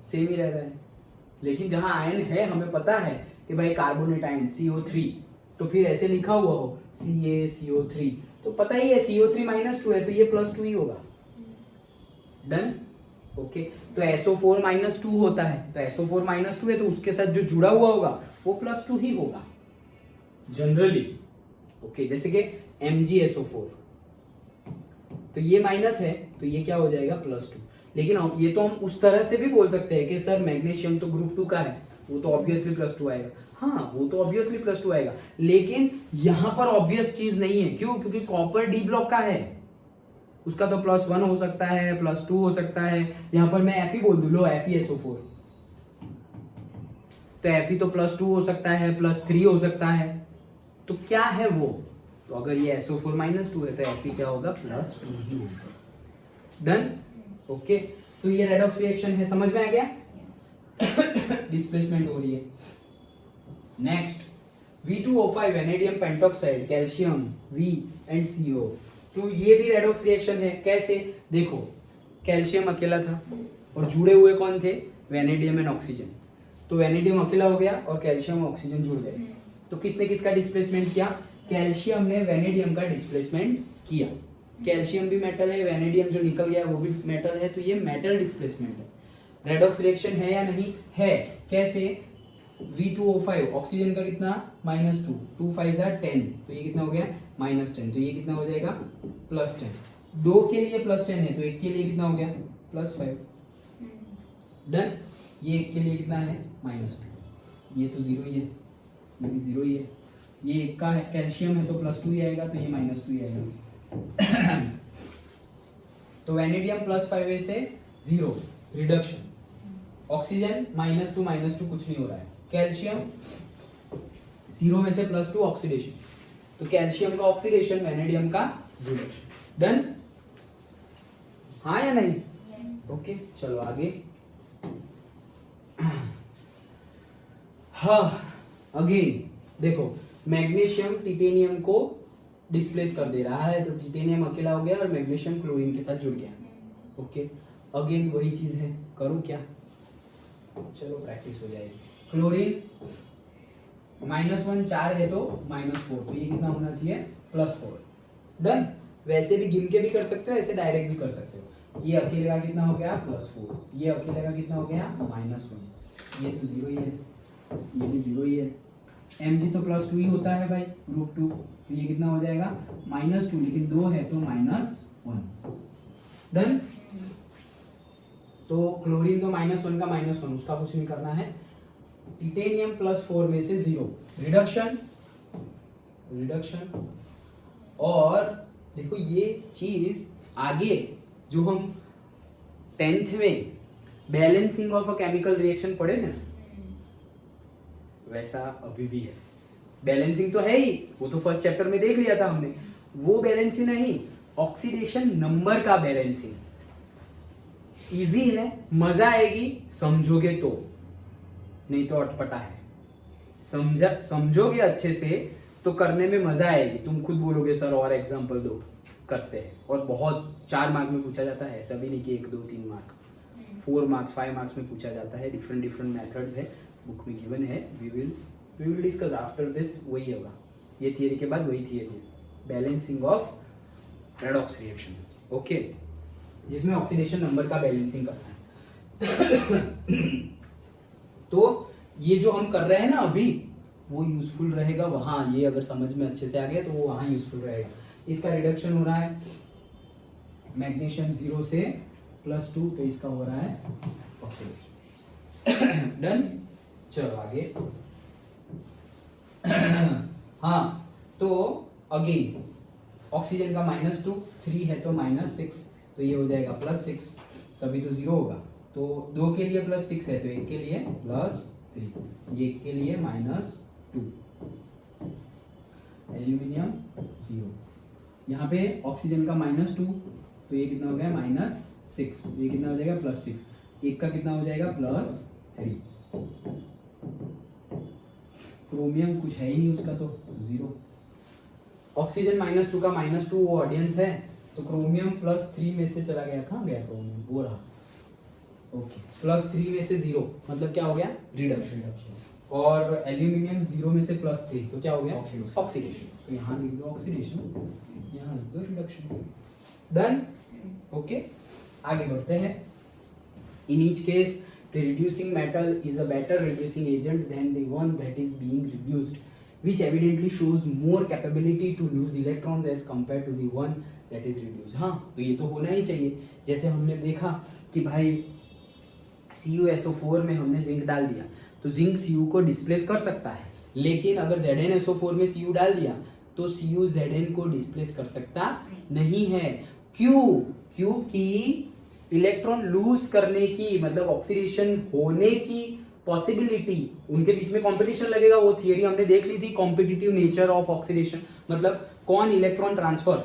सेम ही रहता है. लेकिन जहां आयन है हमें पता है कि भाई कार्बोनेट आयन CO3, तो फिर ऐसे लिखा हुआ हो CaCO3 तो पता ही है CO3 -2 है तो ये +2 ही होगा. डन. ओके. तो SO4 -2 होता है तो SO4 -2 है तो उसके साथ जो जुड़ा हुआ होगा वो +2 ही होगा जनरली. ओके. जैसे कि MgSO4 तो ये माइनस है तो ये क्या हो जाएगा? +2. लेकिन ये तो हम उस तरह से भी बोल सकते हैं कि सर मैग्नीशियम तो ग्रुप 2 का है, वो तो ऑब्वियसली +2 आएगा. हाँ वो तो ऑब्वियसली +2 आएगा. लेकिन यहां पर ऑब्वियस चीज नहीं है. क्यों? क्योंकि कॉपर डी ब्लॉक का है. उसका तो +1 हो सकता है, +2 हो सकता है. यहां पर मैं Fe बोल दूं, लो FeSO4 तो Fe तो +2 हो सकता है, +3 हो सकता है. तो क्या है वो? तो अगर ये SO4 -2 है तो Fe क्या होगा? +2 ही होगा. डन. ओके. तो ये रेडॉक्स रिएक्शन है. समझ में आ गया? डिस्प्लेसमेंट हो रही है. Next V2O5 vanadium pentoxide, calcium V and CO. तो ये भी रेडॉक्स रिएक्शन है. कैसे? देखो कैल्शियम अकेला था और जुड़े हुए कौन थे? Vanadium and oxygen. तो वेनेडियम अकेला हो गया और कैल्शियम ऑक्सीजन जुड़ गए. तो किसने किसका डिस्प्लेसमेंट किया? कैल्शियम ने वेनेडियम का डिस्प्लेसमेंट किया. कैल्शियम भी मेटल है, वेनेडियम जो निकल गया वो भी मेटल है. तो ये मेटल डिस्प्लेसमेंट है. रेडॉक्स रिएक्शन है या नहीं? है. कैसे? V2O5 ऑक्सीजन का कितना? -2, 2 5 10 तो ये कितना हो गया? -10. तो ये कितना हो जाएगा? +10. 2 के लिए +10 है तो एक के लिए कितना हो गया? +5. डन. ये एक के लिए कितना है? -2. ये तो 0 ही है, ये भी 0 ही है. ये एक का है कैल्शियम है तो +2 ही आएगा तो ये -2 ही आएगा. तो वेनेडियम +5 से 0 रिडक्शन. ऑक्सीजन -2 कुछ नहीं हो रहा है कैल्शियम 0 में से +2 ऑक्सीडेशन, तो कैल्शियम का ऑक्सीडेशन, वैनेडियम का रिडक्शन। डन? हाँ या नहीं? Yes. ओके चलो आगे। हाँ अगेन देखो, मैग्नीशियम टिटेनियम को डिस्प्लेस कर दे रहा है, तो टिटेनियम अकेला हो गया और मैग्नीशियम क्लोरीन के साथ जुड़ गया। ओके अगेन वही चीज है, करूँ क्या? चलो प्रैक्टिस हो जाएगी। क्लोरीन -1 4 है तो -4, तो ये कितना होना चाहिए? +4। डन? वैसे भी गिन के भी कर सकते हो, ऐसे डायरेक्ट भी कर सकते हो। ये अकेले का कितना हो गया? +4। ये अकेले का कितना हो गया? -1। ये तो 0 ही है, ये भी 0 ही है। Mg तो +2 ही होता है भाई, ग्रुप 2, तो ये कितना हो जाएगा? -2, लेकिन 2 है तो -1। डन? तो क्लोरीन तो -1 का -1, उसका कुछ नहीं करना है। टिटेनियम +4 में से 0, रिडक्शन। और देखो ये चीज आगे जो हम 10th में balancing of a chemical reaction पढ़े थे ना, वैसा अभी भी है। बैलेंसिंग तो है ही, वो तो फर्स्ट चैप्टर में देख लिया था हमने। वो बैलेंसिंग नहीं, ऑक्सीडेशन नंबर का बैलेंसिंग। इजी है, मजा आएगी समझोगे तो, नहीं तो अटपटा है। समझोगे अच्छे से तो करने में मजा आएगी, तुम खुद बोलोगे सर और एग्जांपल दो, करते हैं। और बहुत 4 मार्क में पूछा जाता है, ऐसा भी नहीं कि 1 2 3 मार्क, 4 मार्क्स 5 मार्क्स में पूछा जाता है। डिफरेंट मेथड्स है, बुक में गिवन है। We will discuss after this. वही होगा, ये थियरी के बाद वही थियरी है, balancing of redox reaction. Okay, जिसमें ऑक्सीडेशन नंबर का बैलेंसिंग करना है। तो ये जो हम कर रहे हैं ना अभी, वो यूजफुल रहेगा वहां। ये अगर समझ में अच्छे से आ गया तो वो वहां यूजफुल रहेगा। इसका रिडक्शन हो रहा है मैग्नीशियम 0 से +2, तो इसका हो रहा है ऑक्सीडेशन। डन? चलो आगे। हाँ तो अगेन ऑक्सीजन का -2, 3 है तो -6, तो ये हो जाएगा +6, तभी तो 0 होगा। तो 2 के लिए +6 है तो 1 के लिए +3, ये 1 के लिए -2। एल्यूमिनियम 0, यहाँ पे ऑक्सीजन का -2, तो ये कितना हो गया? -6, ये कितना हो जाएगा? +6, 1 का कितना हो जाएगा? +3। क्रोमियम कुछ है ही नहीं उसका, तो 0। ऑक्सीजन -2 का -2 वो ऑडियंस है, तो क्रोमियम +3 में से चला गया। कहाँ गया क्रोमियम? वो रहा। ओके, +3 में से 0 मतलब क्या हो गया? रिडक्शन। और एल्यूमिनियम 0 में से +3, तो क्या हो गया? ऑक्सीडेशन। तो यहाँ लिख दो ऑक्सीडेशन, यहाँ लिख दो रिडक्शन। डन? ओके, आगे बढ़ते हैं। In each case the reducing metal is a better reducing agent than the one that is being reduced, which evidently shows more capability to lose electrons as compared to the one that is reduced. हाँ, तो ये तो होना ही चाहिए। जैसे हमने देखा कि भाई CuSO4 में हमने जिंक डाल दिया, तो जिंक Cu को डिस्प्लेस कर सकता है, लेकिन अगर ZnSO4 में Cu डाल दिया तो Cu Zn को डिस्प्लेस कर सकता नहीं है। क्यों? क्योंकि इलेक्ट्रॉन लूज करने की, मतलब ऑक्सीडेशन होने की पॉसिबिलिटी, उनके बीच में कंपटीशन लगेगा। वो थियरी हमने देख ली थी, कॉम्पिटिटिव नेचर ऑफ ऑक्सीडेशन, मतलब कौन electron transfer.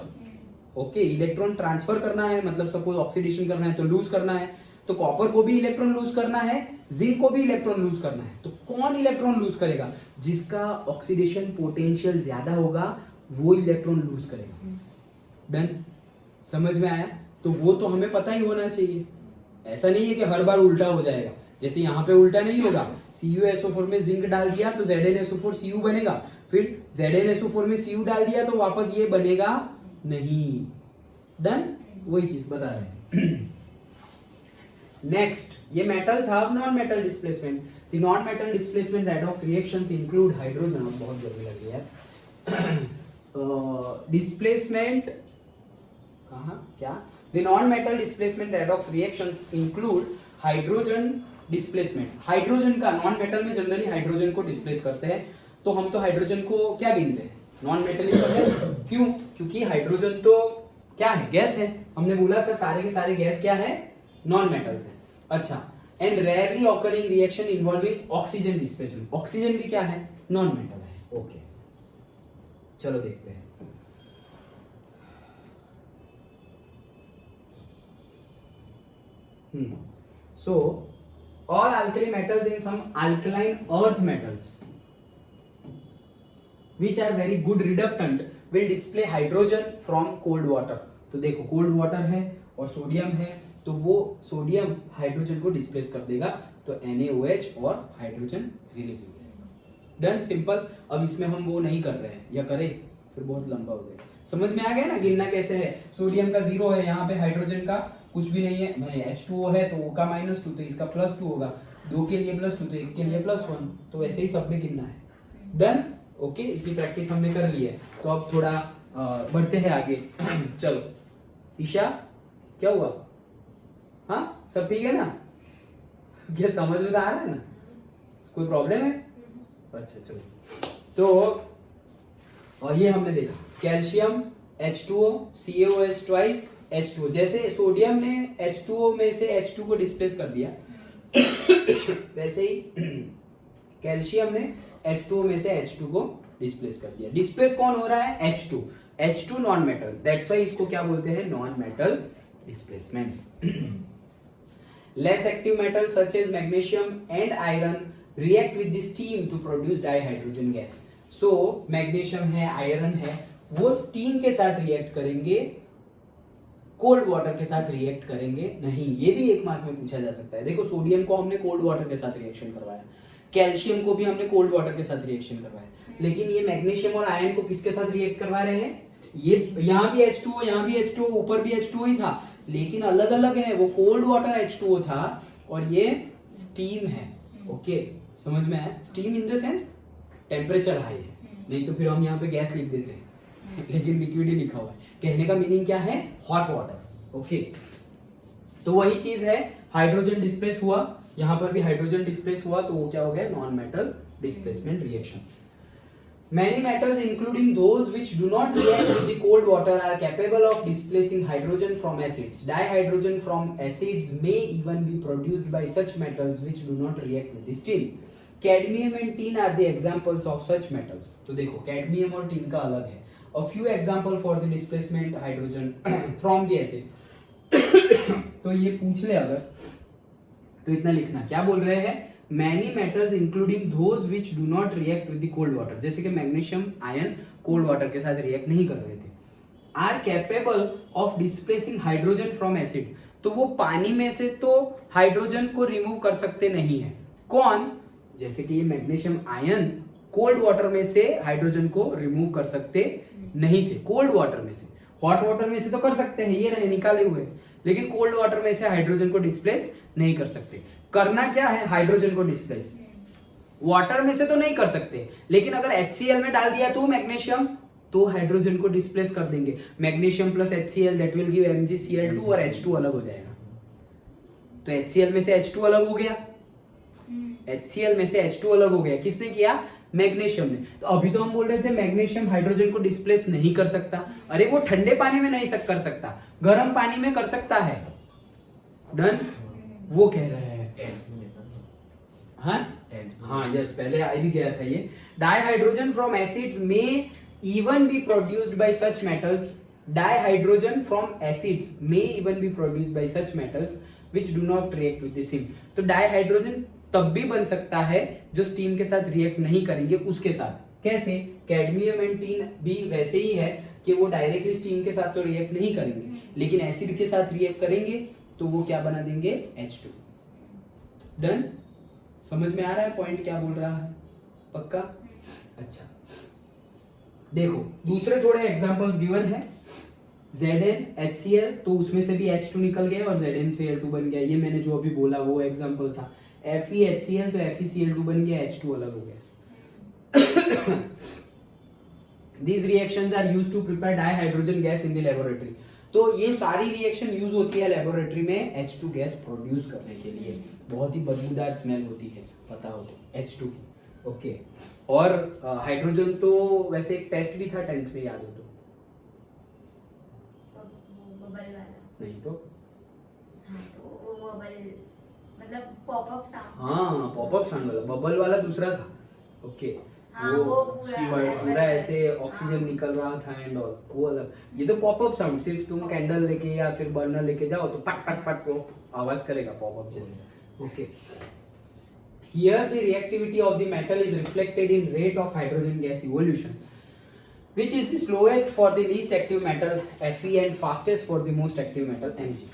Okay, electron transfer करना है, मतलब सपोज ऑक्सीडेशन करना है तो लूज करना है, तो कॉपर को भी इलेक्ट्रॉन लूज करना है, जिंक को भी इलेक्ट्रॉन लूज करना है। तो कौन इलेक्ट्रॉन लूज करेगा? जिसका ऑक्सीडेशन पोटेंशियल ज्यादा होगा वो इलेक्ट्रॉन लूज करेगा। डन? समझ में आया? तो वो तो हमें पता ही होना चाहिए। ऐसा नहीं है कि हर बार उल्टा हो जाएगा, जैसे यहाँ पे उल्टा नहीं होगा। CuSO4 में जिंक डाल दिया तो ZnSO4 Cu बनेगा, फिर ZnSO4 में Cu डाल दिया तो वापस ये बनेगा नहीं। डन? वही चीज बता रहे हैं। नेक्स्ट, ये मेटल था। अब non metal displacement. The non metal displacement redox reactions include hydrogen. बहुत गर्मी लग रही है। डिस्प्लेसमेंट कहाँ क्या? The non-metal displacement redox reactions include hydrogen displacement. Hydrogen का नॉन मेटल में जनरली हाइड्रोजन को डिस्प्लेस करते हैं, तो हम तो हाइड्रोजन को क्या गिनते हैं? नॉन मेटल है। क्यों? क्योंकि हाइड्रोजन तो क्या है? गैस है। हमने बोला था सारे के सारे गैस क्या है? नॉन मेटल्स है। अच्छा, and rarely occurring reaction involving oxygen displacement. Oxygen भी क्या है, नॉन मेटल है। ओके चलो देखते हैं। So all alkali metals in some alkaline earth metals which are very good reductant will display hydrogen from cold water। तो देखो cold water है और सोडियम है, तो वो सोडियम हाइड्रोजन को डिस्प्लेस कर देगा, तो NaOH और हाइड्रोजन रिलीज हो जाएगा। Done, simple. अब इसमें हम वो नहीं कर रहे हैं, या करें फिर बहुत लंबा हो जाएगा। समझ में आ गया ना गिनना कैसे है। सोडियम का 0 है, यहाँ पे हाइड्रोजन का कुछ भी नहीं है, H2O है तो O का -2 तो इसका +2 होगा, 2 के लिए +2 तो 1 के लिए +1, तो वैसे ही सब में गिनना है। Done, okay. इतनी प्रैक्टिस हमने कर ली है, तो अब थोड़ा बढ़ते हैं आगे। चलो ईशा, क्या हुआ? हाँ सब ठीक है ना? क्या समझ में आ रहा है ना? कोई प्रॉब्लम है? अच्छा चलो, तो और ये हमने देखा calcium H2O, CaOH twice H2O। जैसे सोडियम ने H2O में से H2 को डिस्प्लेस कर दिया, वैसे ही कैल्शियम ने H2O में से H2 को डिस्प्लेस कर दिया। डिस्प्लेस कौन हो रहा है? H2 non metal, that's why इसको क्या बोलते हैं? Non metal displacement. Less active metal such as magnesium and iron react with the steam to produce dihydrogen gas. So magnesium है, आयरन है, वो स्टीम के साथ रिएक्ट करेंगे, कोल्ड वाटर के साथ रिएक्ट करेंगे नहीं। ये भी एक मार्क में पूछा जा सकता है। देखो सोडियम को हमने कोल्ड वाटर के साथ रिएक्शन करवाया, कैल्शियम को भी हमने कोल्ड वाटर के साथ रिएक्शन करवाया, लेकिन ये मैग्नीशियम और आयरन को किसके साथ रिएक्ट करवा रहे हैं? ये यहाँ भी H2O, यहाँ भी H2O, ऊपर भी H2O ही था, लेकिन अलग अलग है। वो कोल्ड वाटर H2O था और ये स्टीम है। ओके समझ में आया? Steam in the sense temperature high है, नहीं तो फिर हम यहाँ पे गैस लिख देते हैं, लेकिन लिक्विड ही लिखा हुआ है। कहने का मीनिंग क्या है? Hot water. ओके तो वही चीज है, हाइड्रोजन डिस्प्लेस हुआ, यहाँ पर भी हाइड्रोजन डिस्प्लेस हुआ, तो वो क्या हो गया? Non metal displacement reaction. Many metals, including those which do not react with the cold water, are capable of displacing hydrogen from acids. Dihydrogen from acids may even be produced by such metals which do not react with the steam. Cadmium and tin are the examples of such metals. तो देखो cadmium और tin का अलग है। A few example for the displacement hydrogen from the acid। तो ये पूछ ले अगर, तो इतना लिखना। क्या बोल रहे हैं? Many metals including those which do not react with the cold water, जैसे कि मैग्नीशियम, आयन कोल्ड वाटर के साथ रिएक्ट नहीं कर रहे थे, are capable of displacing hydrogen from acid। तो वो पानी में से तो हाइड्रोजन को रिमूव कर सकते नहीं है। कौन? जैसे कि ये मैग्नीशियम, आयन कोल्ड वाटर में से हाइड्रोजन को रिमूव कर सकते नहीं थे। कोल्ड वाटर में से, हॉट वाटर में से तो कर सकते हैं, ये रहे निकाले हुए, लेकिन कोल्ड वाटर में से हाइड्रोजन को डिस्प्लेस नहीं कर सकते। करना क्या है? हाइड्रोजन को डिस्प्लेस। वाटर में से तो नहीं कर सकते, लेकिन अगर HCl में डाल दिया तो मैग्नीशियम, तो हाइड्रोजन को डिस्प्लेस कर देंगे। Magnesium plus HCl that will give MgCl2 और H2 अलग हो जाएगा। तो HCl में से H2 अलग हो गया, HCl में से H2 अलग हो गया। किसने किया? मैग्नीशियम ने। तो अभी तो हम बोल रहे थे मैग्नीशियम हाइड्रोजन को डिस्प्लेस नहीं कर सकता। अरे वो ठंडे पानी में नहीं कर सकता, गर्म पानी में कर सकता है। डन, वो कह रहे हैं। हाँ यस, पहले आ भी गया था ये। डाइहाइड्रोजन फ्रॉम एसिड्स में even be produced by such metals। Dihydrogen from acids may even be produced by such metals which do not react with the steam। तो डाइहाइड्रोजन तब भी बन सकता है जो स्टीम के साथ रिएक्ट नहीं करेंगे उसके साथ। कैसे? कैडमियम एंड टीन भी वैसे ही है कि वो डायरेक्टली स्टीम के साथ तो रिएक्ट नहीं करेंगे, लेकिन एसिड के साथ रिएक्ट करेंगे, तो वो क्या बना देंगे? H2। डन, समझ में आ रहा है पॉइंट क्या बोल रहा है? पक्का? अच्छा देखो दूसरे थोड़े एग्जांपल्स गिवन है। ZnHCl, तो उसमें से भी H2 निकल गया और ZnCl2 बन गया। ये मैंने जो अभी बोला वो एग्जांपल था। FeHCl, तो FeCl2 बन गया, H2 अलग हो गया। These reactions are used to prepare dihydrogen gas in the laboratory। तो ये सारी रिएक्शन यूज होती है लेबोरेटरी में H2 गैस प्रोड्यूस करने के लिए। बहुत ही बदबूदार स्मेल होती है, पता हो तो, H2 की। ओके और हाइड्रोजन तो वैसे एक टेस्ट भी था 10th में, याद हो तो? बबल वाला नहीं तो हाँ, तो वो बबल मतलब पॉपअप साउंड। हाँ पॉपअप साउंड वाला, बबल वाला दूसरा था। ओके हाँ, वो पूरा पूरा ऐसे ऑक्सीजन हाँ। निकल रहा था एंड ऑल, वो अलग। ये तो पॉपअप साउंड, सिर्फ तुम कैंडल लेके या फिर बर्नर लेके जाओ तो पट पट पट वो आवाज करेगा पॉपअप जैसे। Okay, here the reactivity of the metal is reflected in rate of hydrogen gas evolution, which is the slowest for the least active metal Fe and fastest for the most active metal Mg.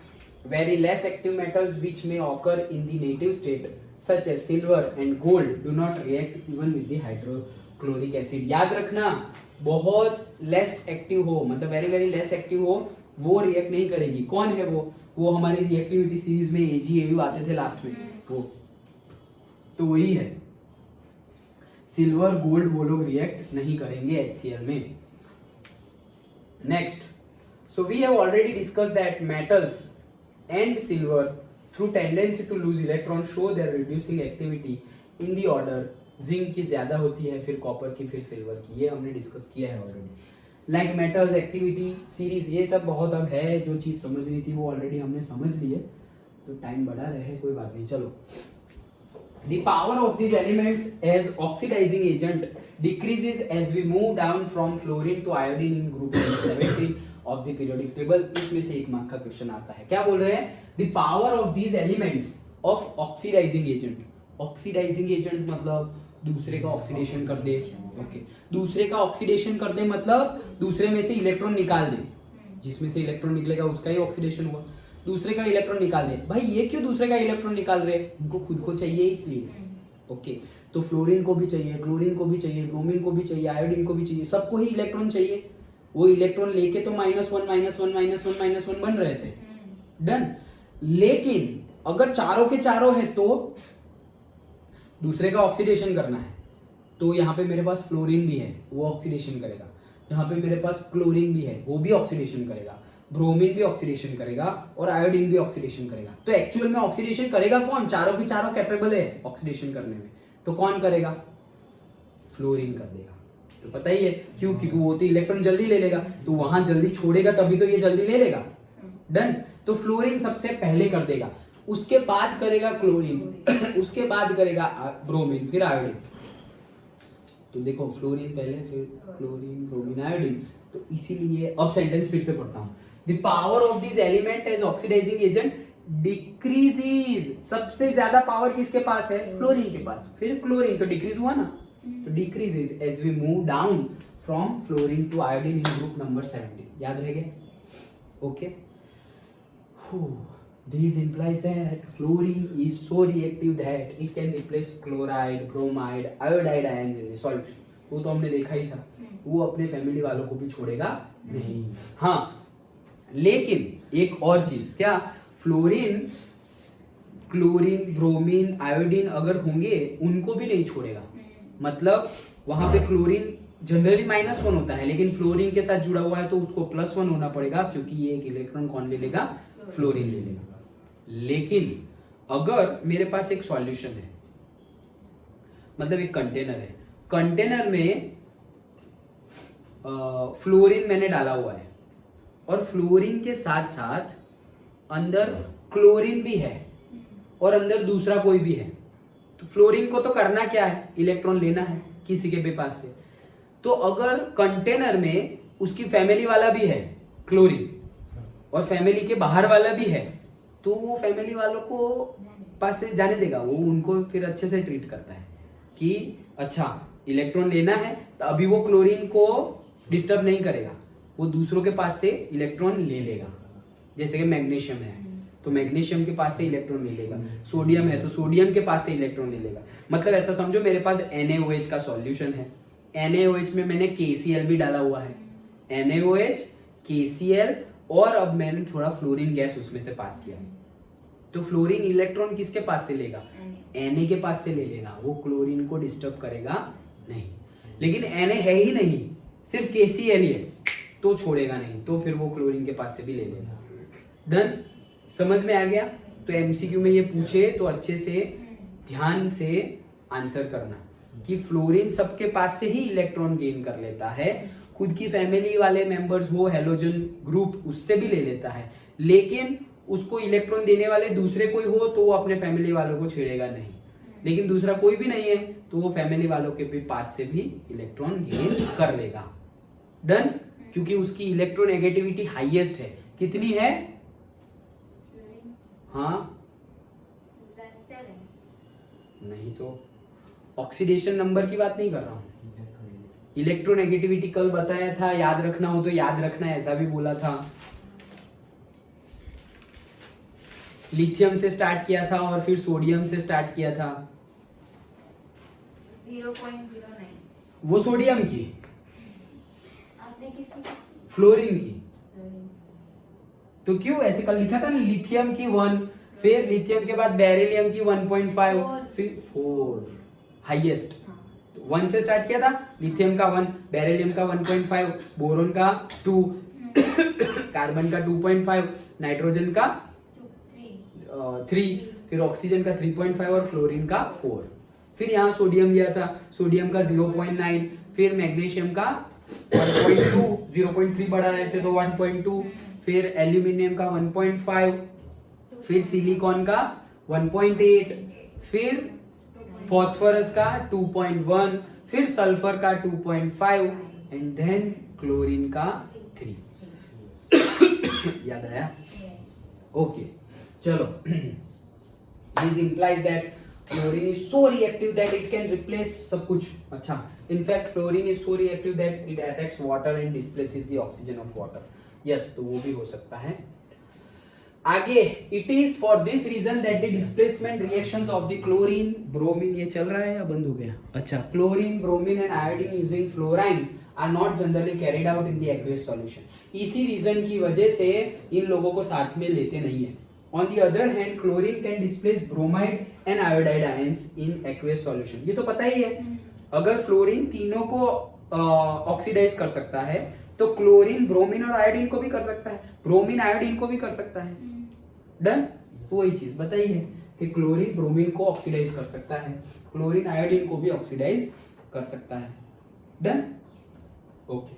Very less active metals which may occur in the native state such as silver and gold do not react even with the hydrochloric acid. याद रखना, बहुत less active हो, मतलब very very less active हो, वो react नहीं करेगी। कौन है वो हमारी रिएक्टिविटी सीरीज में AgAU आते थे लास्ट में, वो तो वही है। सिल्वर गोल्ड वो लोग रिएक्ट नहीं करेंगे HCl में। Next, so we have already discuss that metals and silver through tendency to lose electron show their reducing activity in the order zinc की ज्यादा होती है, फिर कॉपर की, फिर सिल्वर की। ये हमने डिस्कस किया है already. Like metals activity series, ये सब बहुत अब है, जो चीज समझनी थी वो ऑलरेडी हमने समझ ली है, तो टाइम बढ़ा रहे कोई बात नहीं। चलो, the power of these elements as oxidizing agent decreases as we move down from fluorine to iodine in group 17 of the periodic table। इसमें से एक मार्क का क्वेश्चन आता है, क्या बोल रहे हैं? the power of these elements of oxidizing agent। oxidizing agent मतलब दूसरे का ऑक्सीडेशन कर दे। ओके, दूसरे का ऑक्सीडेशन कर दे मतलब दूसरे में से इलेक्ट्रॉन निकाल दे, जिसमें से इलेक्ट्रॉन निकलेगा उसका ही ऑक्सीडेशन हुआ। दूसरे का इलेक्ट्रॉन निकाल दे। भाई ये क्यों दूसरे का इलेक्ट्रॉन निकाल रहे? इनको खुद को चाहिए इसलिए। ओके, तो फ्लोरीन को भी चाहिए, क्लोरीन को भी चाहिए, ब्रोमीन को भी चाहिए, आयोडीन को भी चाहिए, सबको ही इलेक्ट्रॉन चाहिए। वो इलेक्ट्रॉन लेके तो -1 बन रहे थे। डन। लेकिन अगर चारों के चारों है तो दूसरे का ऑक्सीडेशन करना है, तो यहाँ पे मेरे पास फ्लोरीन भी है, वो ऑक्सीडेशन करेगा। यहाँ पे मेरे पास क्लोरीन भी है, वो भी ऑक्सीडेशन करेगा। ब्रोमीन भी ऑक्सीडेशन करेगा और आयोडीन भी ऑक्सीडेशन करेगा। तो एक्चुअल में ऑक्सीडेशन करेगा कौन? चारों की चारों कैपेबल है ऑक्सीडेशन करने में, तो कौन करेगा? फ्लोरीन कर देगा। तो पता ही है क्यों, क्योंकि वो तो इलेक्ट्रॉन जल्दी ले लेगा, तो वहां जल्दी छोड़ेगा तभी तो ये जल्दी ले लेगा। डन। तो फ्लोरीन सबसे पहले कर देगा, उसके बाद करेगा क्लोरीन, उसके बाद करेगा ब्रोमीन, फिर आयोडीन। तो देखो, फ्लोरीन पहले, फिर क्लोरीन, ब्रोमीन, आयोडीन। तो इसीलिए अब सेंटेंस फिर से पढ़ता हूं। The power of these element as oxidizing agent decreases। सबसे ज्यादा पावर किसके पास है? फ्लोरीन के पास। फिर क्लोरीन तो डिक्रीज हुआ ना, तो decreases as we move down from fluorine to iodine in group number 17। याद रह गया? Okay. This implies that fluorine is so reactive that it can replace chloride, bromide, iodide ions in the solution। वो तो हमने देखा ही था, वो अपने फैमिली वालों को भी छोड़ेगा नहीं। हाँ, लेकिन एक और चीज, क्या? फ्लोरीन, क्लोरीन, ब्रोमीन, आयोडीन अगर होंगे उनको भी नहीं छोड़ेगा। मतलब वहां पे क्लोरीन जनरली -1 होता है, लेकिन फ्लोरीन के साथ जुड़ा हुआ है तो उसको +1 होना पड़ेगा, क्योंकि ये एक इलेक्ट्रॉन कौन ले लेगा? फ्लोरीन ले लेगा। लेकिन अगर मेरे पास एक सॉल्यूशन है, मतलब एक कंटेनर है, कंटेनर में फ्लोरीन मैंने डाला हुआ है और फ्लोरीन के साथ साथ अंदर क्लोरीन भी है और अंदर दूसरा कोई भी है, तो फ्लोरीन को तो करना क्या है? इलेक्ट्रॉन लेना है किसी के भी पास से। तो अगर कंटेनर में उसकी फैमिली वाला भी है क्लोरीन और फैमिली के बाहर वाला भी है, तो वो फैमिली वालों को पास से जाने देगा, वो उनको फिर अच्छे से ट्रीट करता है कि अच्छा इलेक्ट्रॉन लेना है, तो अभी वो क्लोरीन को डिस्टर्ब नहीं करेगा, वो दूसरों के पास से इलेक्ट्रॉन ले लेगा। जैसे कि मैग्नीशियम है तो मैग्नीशियम के पास से इलेक्ट्रॉन ले लेगा, सोडियम है तो सोडियम के पास से इलेक्ट्रॉन ले लेगा। मतलब ऐसा समझो मेरे पास NaOH का सॉल्यूशन है, NaOH में मैंने KCl भी डाला हुआ है, NaOH, KCl, और अब मैंने थोड़ा फ्लोरीन गैस उसमें से पास किया, तो फ्लोरीन इलेक्ट्रॉन किसके पास से लेगा? Na के पास से ले लेगा, वो क्लोरीन को डिस्टर्ब करेगा नहीं। लेकिन Na है ही नहीं, सिर्फ KCl ही है, तो छोड़ेगा नहीं, तो फिर वो क्लोरीन के पास से भी ले लेगा। डन। समझ में आ गया? तो MCQ में ये पूछे तो अच्छे से ध्यान से आंसर करना कि फ्लोरीन सबके पास से ही इलेक्ट्रॉन गेन कर लेता है, खुद की फैमिली वाले मेंबर्स हो, हेलोजन ग्रुप, उससे भी ले लेता है, लेकिन उसको इलेक्ट्रॉन देने वाले दूसरे कोई हो तो वो अपने फैमिली वालों को छेड़ेगा नहीं, लेकिन दूसरा कोई भी नहीं है तो वो फैमिली वालों के भी पास से भी इलेक्ट्रॉन गेन कर लेगा। डन, क्योंकि उसकी इलेक्ट्रोनेगेटिविटी हाईएस्ट है। कितनी है? फ्लोरीन हाँ +7 नहीं तो ऑक्सीडेशन नंबर की बात नहीं कर रहा हूँ, इलेक्ट्रोनेगेटिविटी कल बताया था, याद रखना हो तो याद रखना, ऐसा भी बोला था। लिथियम से स्टार्ट किया था और फिर सोडियम से स्टार्ट किया था। 0.09 वो सोडियम की, आपने किसी फ्लोरीन की। फ्लोरीन तो क्यों ऐसे कल लिखा था ना, लिथियम की 1, फिर लिथियम के बाद बेरिलियम की 1.5, फिर 4 हाईएस्ट। हाँ 1 से स्टार्ट किया था, लिथियम का 1, बेरिलियम का 1.5, बोरोन का 2, कार्बन का 2.5, नाइट्रोजन का 3, फिर ऑक्सीजन का 3.5 और फ्लोरीन का 4। फिर यहाँ सोडियम लिया था, सोडियम का 0.9, फिर मैग्नीशियम का 1.2, 0.3 बढ़ा रहे थे तो 1.2, फिर एल्यूमिनियम का 1.5, फिर सिलिकॉन का 1.8, फिर फॉस्फोरस का 2.1, फिर सल्फर का 2.5 एंड देन क्लोरीन का 3। याद आया? ओके चलो। This implies that fluorine is so reactive that it can replace सब कुछ। अच्छा, in fact fluorine is so reactive that it attacks water and displaces the oxygen of water। yes, तो वो भी हो सकता है। आगे, it is for this reason that the displacement reactions of the chlorine, bromine, ये चल रहा है या बंद हो गया? अच्छा, chlorine, bromine and iodine using fluorine are not generally carried out in the aqueous solution। इसी रीजन की वजह से इन लोगों को साथ में लेते नहीं है। On the other hand, chlorine can displace bromide and iodide ions in aqueous solution। ये तो पता ही है, अगर फ्लोरीन तीनों को ऑक्सीडाइज कर सकता है तो क्लोरीन ब्रोमीन और आयोडीन को भी कर सकता है, ब्रोमीन आयोडीन को भी कर सकता है। डन, तो वही चीज बताई है कि क्लोरीन ब्रोमीन को ऑक्सीडाइज कर सकता है, क्लोरीन आयोडीन को भी ऑक्सीडाइज कर सकता है। Done, okay.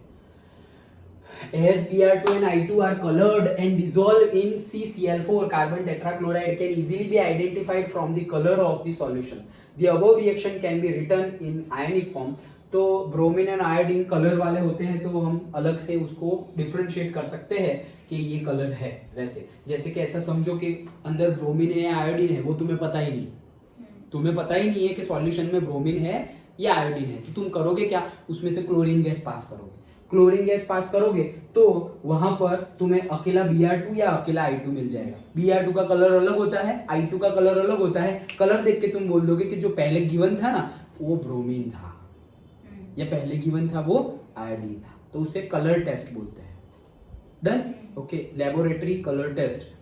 As Br2 and I2 are colored and dissolve in CCl4, carbon tetrachloride can easily be identified from the color of the solution। The above reaction can be written in ionic form। तो bromine and iodine colour वाले होते हैं तो हम अलग से उसको differentiate कर सकते हैं कि ये कलर है। वैसे जैसे कि ऐसा समझो कि अंदर ब्रोमीन है या आयोडीन है, वो तुम्हें पता ही नहीं, तुम्हें पता ही नहीं है कि सॉल्यूशन में ब्रोमीन है या आयोडीन है, तो तुम करोगे क्या? उसमें से क्लोरीन गैस पास करोगे। क्लोरीन गैस पास करोगे तो वहां पर तुम्हें अकेला Br2 या अकेला I2 मिल जाएगा। Br2 का कलर अलग होता है, I2 का कलर अलग होता है। कलर देख के तुम बोल दोगे कि जो पहले गिवन था ना वो ब्रोमीन था, या पहले गिवन था वो आयोडीन था, तो उसे कलर टेस्ट बोलते हैं। Done, okay. Laboratory colour test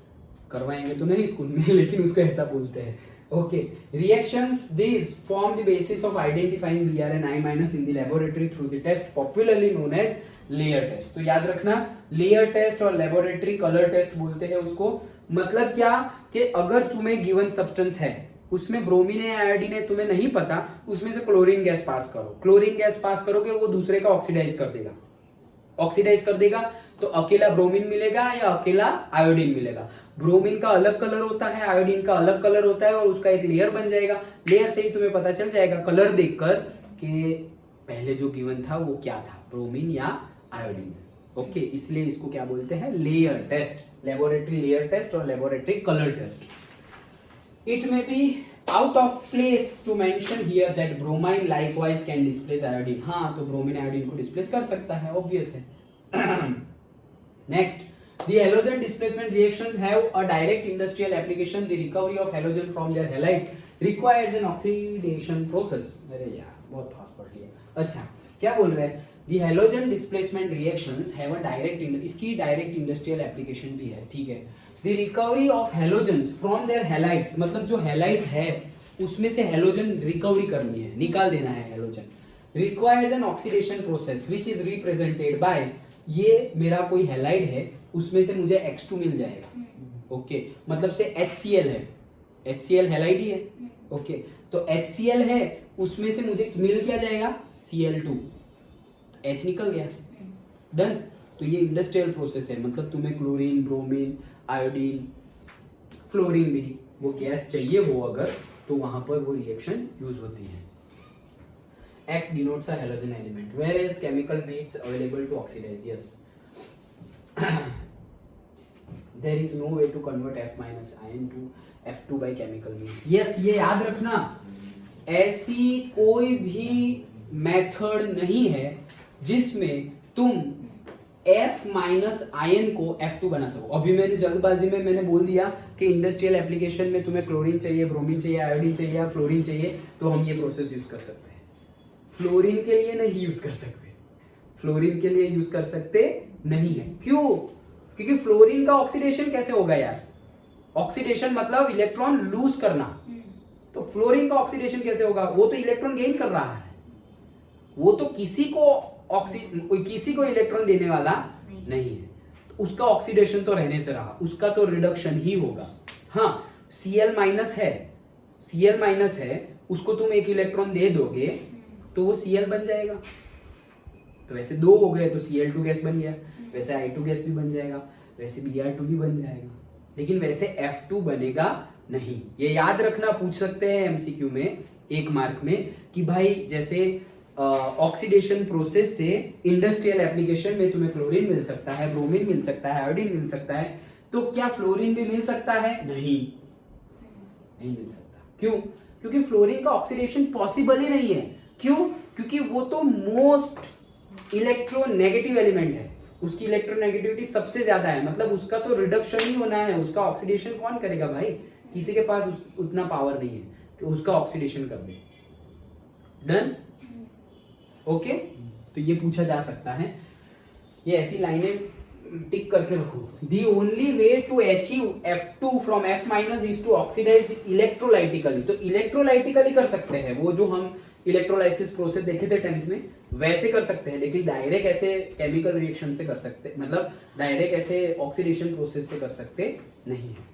करवाएंगे तो नहीं स्कूल में, लेकिन उसको ऐसा बोलते हैं। Okay, reactions these form the basis of identifying Br and I- in the laboratory through the test popularly known as layer test। तो याद रखना, layer test और laboratory color test बोलते हैं उसको। मतलब क्या कि अगर तुम्हें गिवन सब्सटेंस है, उसमें ब्रोमीन है आयोडीन है, तुम्हें नहीं पता, उसमें से क्लोरीन गैस पास करो। क्लोरीन गैस पास करोगे वो दूसरे का ऑक्सीडाइज कर देगा, ऑक्सीडाइज कर देगा तो अकेला ब्रोमीन मिलेगा या अकेला आयोडीन मिलेगा। ब्रोमीन का अलग कलर होता है, आयोडीन का अलग कलर होता है और उसका एक लेयर बन जाएगा। लेयर से ही तुम्हें पता चल जाएगा कलर देखकर कि पहले जो गिवन था वो क्या था, ब्रोमीन या आयोडीन। ओके, इसलिए इसको क्या बोलते हैं? Layer test, laboratory layer test और laboratory colour test. It may be out of place to mention here that bromine likewise can displace iodine. हाँ, तो ब्रोमीन आयोडीन को डिस्प्लेस कर सकता है, ऑब्वियस है। Next, the halogen displacement reactions have a direct industrial application। The recovery of halogen from their halides requires an oxidation process। अरे यार बहुत फास्ट पढ़ लिया। अच्छा, क्या बोल रहे हैं? The halogen displacement reactions have a direct, इसकी direct industrial application भी है, ठीक है। The recovery of halogens from their halides, मतलब जो halides है उसमें से halogen recovery करनी है, निकाल देना है halogen। Requires an oxidation process which is represented by, ये मेरा कोई हैलाइड है उसमें से मुझे X2 मिल जाएगा। ओके, मतलब से HCl है, HCl हैलाइड ही है। ओके, तो HCl है उसमें से मुझे मिल क्या जाएगा? Cl2, H निकल गया। डन, तो ये इंडस्ट्रियल प्रोसेस है, मतलब तुम्हें क्लोरीन ब्रोमीन आयोडीन फ्लोरीन भी वो गैस चाहिए हो अगर तो वहां पर वो रिएक्शन यूज होती है. X denotes a halogen element, whereas chemical beads available to oxidize. Yes, there is no way to convert F minus ion to F2 by chemical means. Yes, ये याद रखना, ऐसी कोई भी मेथड नहीं है जिसमें तुम F माइनस आयन को F2 बना सको. अभी मैंने जल्दबाजी में मैंने बोल दिया कि इंडस्ट्रियल एप्लीकेशन में तुम्हें क्लोरीन चाहिए, ब्रोमीन चाहिए, आयोडीन चाहिए या फ्लोरीन चाहिए तो हम ये प्रोसेस यूज कर सकते हैं. फ्लोरीन के लिए नहीं यूज कर सकते, फ्लोरीन के लिए यूज कर सकते नहीं है. क्यों? क्योंकि फ्लोरीन का ऑक्सीडेशन कैसे होगा यार? ऑक्सीडेशन मतलब इलेक्ट्रॉन लूज करना. तो फ्लोरीन का ऑक्सीडेशन कैसे होगा? वो तो इलेक्ट्रॉन गेन कर रहा है, वो तो किसी को इलेक्ट्रॉन देने वाला नहीं है. तो उसका ऑक्सीडेशन तो रहने से रहा, उसका तो रिडक्शन ही होगा. हाँ, Cl माइनस है, उसको तुम एक इलेक्ट्रॉन दे दोगे तो वो Cl बन जाएगा. तो वैसे 2 हो गए तो Cl2 गैस बन गया, वैसे I2 गैस भी बन जाएगा, वैसे Br2 भी बन जाएगा, लेकिन वैसे F2 बनेगा नहीं. ये याद रखना, पूछ सकते हैं एमसीक्यू में 1 मार्क में कि भाई जैसे ऑक्सीडेशन प्रोसेस से इंडस्ट्रियल एप्लीकेशन में तुम्हें क्लोरीन मिल सकता है, ब्रोमीन मिल सकता है, आयोडीन मिल सकता है, तो क्या फ्लोरीन भी मिल सकता है? नहीं मिल सकता. क्यों? क्योंकि फ्लोरीन का ऑक्सीडेशन पॉसिबल ही नहीं है. क्यों? क्योंकि वो तो मोस्ट इलेक्ट्रोनेगेटिव एलिमेंट है, उसकी इलेक्ट्रोनेगेटिविटी सबसे ज्यादा है, मतलब उसका तो रिडक्शन ही होना है. उसका ऑक्सीडेशन कौन करेगा भाई? किसी के पास उतना पावर नहीं है कि उसका ऑक्सीडेशन कर दे. डन? ओके, तो ये पूछा जा सकता है. ये ऐसी लाइनें टिक करके रखो. The only way to achieve F2 from F minus is to oxidize electrolytically. तो इलेक्ट्रोलाइटिकली कर सकते हैं, वो जो हम इलेक्ट्रोलाइसिस प्रोसेस देखे थे 10th में वैसे कर सकते हैं, लेकिन डायरेक्ट ऐसे केमिकल रिएक्शन से कर सकते, मतलब डायरेक्ट ऐसे ऑक्सीडेशन प्रोसेस से कर सकते नहीं है.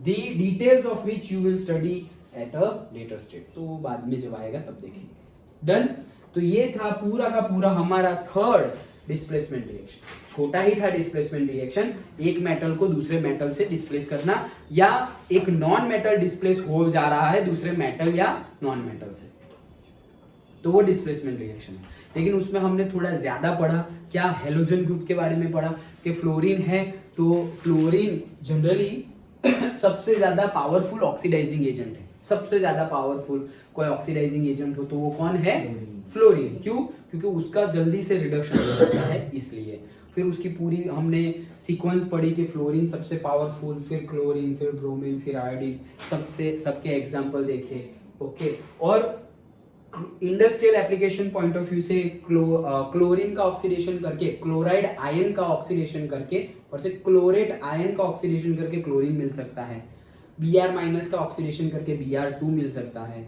The details of which you will study at a later stage. तो बाद में जब आएगा तब देखेंगे. डन? तो ये था पूरा का पूरा हमारा थर्ड डिस्प्लेसमेंट रिएक्शन. छोटा ही था डिस्प्लेसमेंट रिएक्शन, एक मेटल को दूसरे मेटल से डिस्प्लेस करना, या एक नॉन मेटल डिस्प्लेस हो जा रहा है दूसरे मेटल या नॉन मेटल से, तो वो डिस्प्लेसमेंट रिएक्शन है. लेकिन उसमें हमने थोड़ा ज्यादा पढ़ा, क्या हेलोजन ग्रुप के बारे में पढ़ा कि फ्लोरीन है तो फ्लोरीन जनरली सबसे ज्यादा पावरफुल ऑक्सीडाइजिंग एजेंट है. सबसे ज्यादा पावरफुल कोई ऑक्सीडाइजिंग एजेंट हो तो वो कौन है? फ्लोरीन. क्यों? क्योंकि उसका जल्दी से रिडक्शन हो जाता है, इसलिए. फिर उसकी पूरी हमने सीक्वेंस पढ़ी कि फ्लोरीन सबसे पावरफुल, फिर क्लोरीन, फिर ब्रोमीन, फिर आयोडीन, सबके एग्जांपल देखे. ओके, और industrial application point of view से क्लोरीन का ऑक्सीडेशन करके क्लोराइड आयन का ऑक्सीडेशन करके और से क्लोरेट आयन का ऑक्सीडेशन करके क्लोरीन मिल सकता है. Br माइनस का ऑक्सीडेशन करके Br2 मिल सकता है,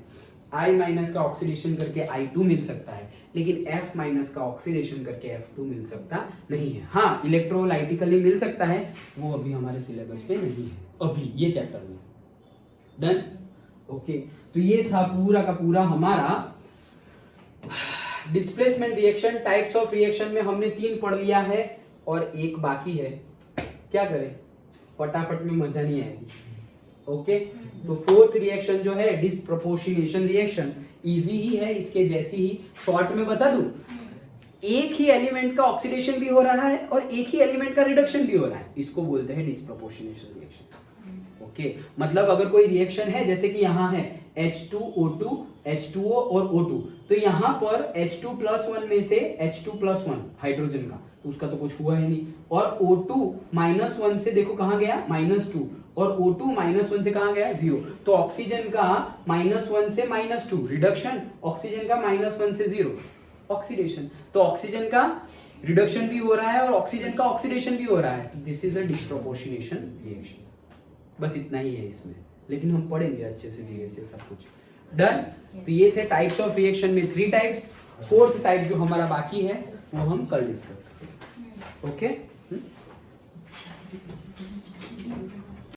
I माइनस का ऑक्सीडेशन करके I2 मिल सकता है, लेकिन F माइनस का ऑक्सीडेशन करके F2 मिल सकता नहीं है. हाँ, इलेक्ट्रोलाइटिकली मिल सकता है, वो अभी हमारे सिलेबस पे नहीं है अभी ये चैप्टर में. डन? ओके, तो ये था पूरा का पूरा हमारा displacement reaction. Types of reaction में हमने 3 पढ़ लिया है और एक बाकी है. क्या करें, फटाफट में मजा नहीं आएगी. ओके, तो 4th रिएक्शन जो है डिस्प्रोपोर्शनेशन रिएक्शन, इजी ही है, इसके जैसी ही. शॉर्ट में बता दूं, एक ही एलिमेंट का ऑक्सीडेशन भी हो रहा है और एक ही एलिमेंट का रिडक्शन भी हो रहा है, इसको बोलते हैं डिस्प्रोपोर्शनेशन रिएक्शन. ओके, मतलब अगर कोई रिएक्शन है, जैसे कि यहाँ है H2O2, H2O और O2, तो यहाँ पर H2+1 में से H2+1 हाइड्रोजन का, तो उसका तो कुछ हुआ ही नहीं. और O2-1 से देखो कहाँ गया, -2, और O2 -1 से कहाँ गया, 0. तो ऑक्सीजन का -1 से -2 रिडक्शन, ऑक्सीजन का -1 से 0 ऑक्सीडेशन. तो ऑक्सीजन का रिडक्शन भी हो रहा है और ऑक्सीजन का ऑक्सीडेशन भी हो रहा है. This is a disproportionation reaction. बस इतना ही है इसमें, लेकिन हम पढ़ेंगे अच्छे से धीरे से सब कुछ. डन? तो ये थे टाइप्स ऑफ रिएक्शन में 3 टाइप्स. 4th टाइप जो हमारा बाकी है वो हम कल डिस्कस करेंगे. ओके.